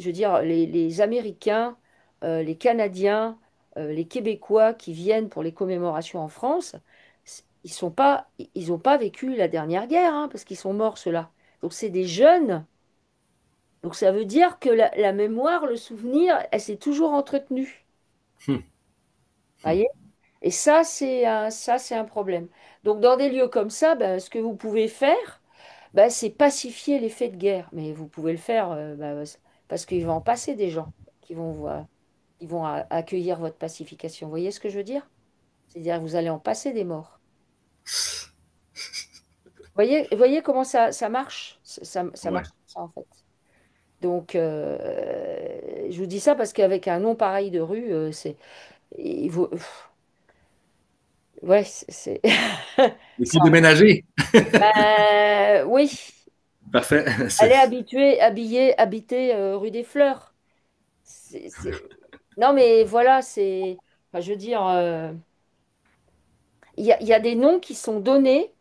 veux dire, les Américains, les Canadiens, les Québécois qui viennent pour les commémorations en France, ils n'ont pas vécu la dernière guerre, hein, parce qu'ils sont morts, ceux-là. Donc c'est des jeunes. Donc ça veut dire que la mémoire, le souvenir, elle s'est toujours entretenue.
Hum, hum.
Voyez? Et ça, c'est un problème. Donc dans des lieux comme ça, ben, ce que vous pouvez faire, ben, c'est pacifier l'effet de guerre. Mais vous pouvez le faire ben, parce qu'il va en passer des gens qui vont, qui vont accueillir votre pacification. Vous voyez ce que je veux dire? C'est-à-dire que vous allez en passer des morts. Voyez comment ça marche? Ça
Ouais.
marche comme ça en fait. Donc, je vous dis ça parce qu'avec un nom pareil de rue, il vaut, ouais,
Il faut
ça-
déménager.
oui,
Parfait.
allez habiter rue des Fleurs. Non, mais voilà, enfin, je veux dire, il y a des noms qui sont donnés.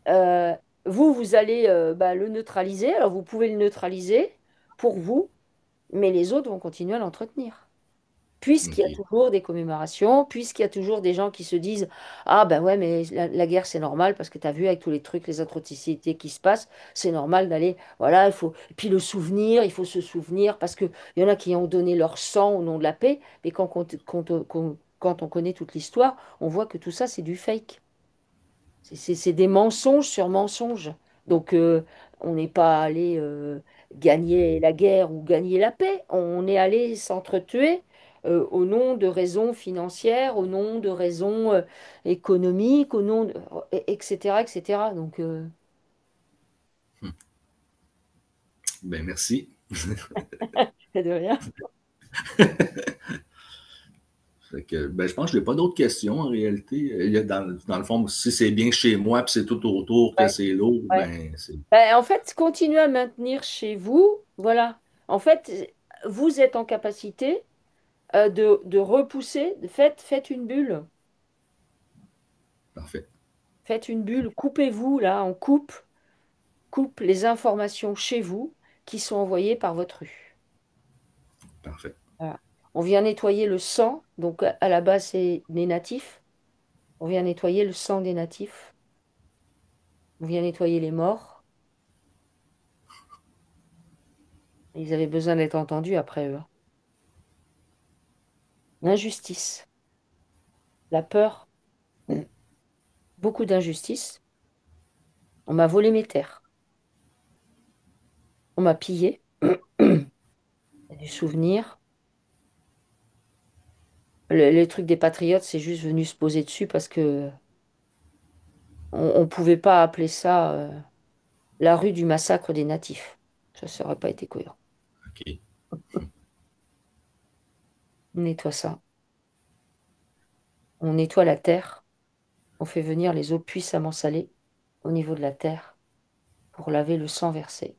euh, vous allez bah, le neutraliser. Alors, vous pouvez le neutraliser pour vous, mais les autres vont continuer à l'entretenir. Puisqu'il y a
OK.
toujours des commémorations, puisqu'il y a toujours des gens qui se disent, ah ben ouais, mais la guerre c'est normal parce que tu as vu avec tous les trucs, les atrocités qui se passent, c'est normal d'aller, voilà, il faut, et puis le souvenir, il faut se souvenir parce qu'il y en a qui ont donné leur sang au nom de la paix, mais quand on connaît toute l'histoire, on voit que tout ça c'est du fake. C'est des mensonges sur mensonges. Donc, on n'est pas allé gagner la guerre ou gagner la paix. On est allé s'entretuer au nom de raisons financières, au nom de raisons économiques, au nom de, etc., etc. Donc,
Ben, merci.
de rien.
Fait que, ben, je pense que je n'ai pas d'autres questions en réalité. Il y a dans le fond, si c'est bien chez moi puis c'est tout autour que
Ouais,
c'est lourd,
ouais.
ben c'est
Ben, en fait, continuez à maintenir chez vous. Voilà. En fait, vous êtes en capacité de repousser. Faites une bulle.
parfait.
Faites une bulle, coupez-vous là, coupe les informations chez vous qui sont envoyées par votre rue.
Parfait.
Voilà. On vient nettoyer le sang, donc à la base c'est des natifs. On vient nettoyer le sang des natifs. On vient nettoyer les morts. Ils avaient besoin d'être entendus après eux, hein. L'injustice, la peur, beaucoup d'injustice. On m'a volé mes terres. On m'a pillé. des souvenirs. Les trucs des patriotes, c'est juste venu se poser dessus parce que on pouvait pas appeler ça la rue du massacre des natifs. Ça aurait pas été cohérent.
OK.
On nettoie ça. On nettoie la terre. On fait venir les eaux puissamment salées au niveau de la terre pour laver le sang versé.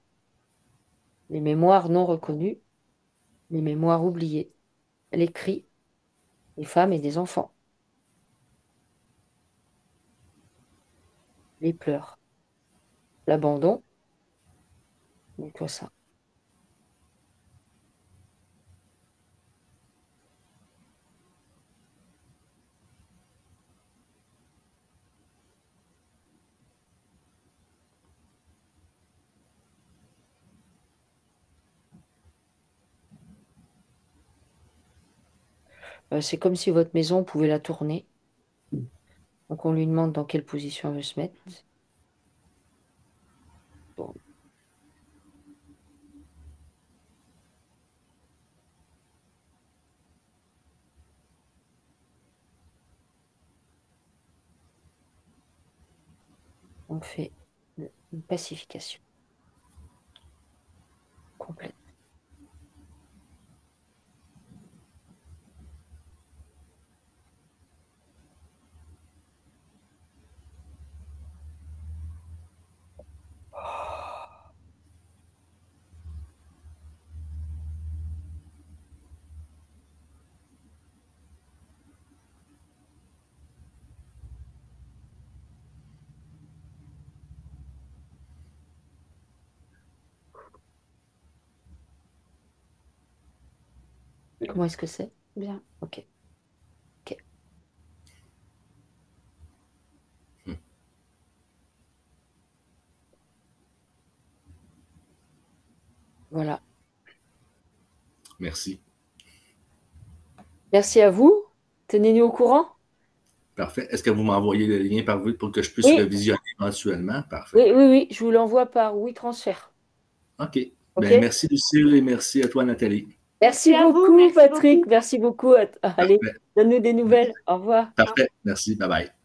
Les mémoires non reconnues, les mémoires oubliées, les cris des femmes et des enfants, les pleurs, l'abandon, on nettoie ça. C'est comme si votre maison, on pouvait la tourner. Donc on lui demande dans quelle position elle veut se mettre. Bon, on fait une pacification complète. Comment est-ce que c'est?
Bien.
Ok, ok. Voilà.
Merci.
Merci à vous. Tenez-nous au courant.
Parfait. Est-ce que vous m'envoyez le lien par vous pour que je puisse
Oui,
revisionner éventuellement? Parfait.
oui, oui, oui. Je vous l'envoie par WeTransfer.
OK.
Ok?
Ben, merci Lucille et merci à toi Nathalie.
Merci
Merci à vous,
beaucoup,
merci
Patrick.
beaucoup.
Merci beaucoup. Allez,
Parfait.
donne-nous des nouvelles. Au revoir.
Parfait. Merci. Bye bye.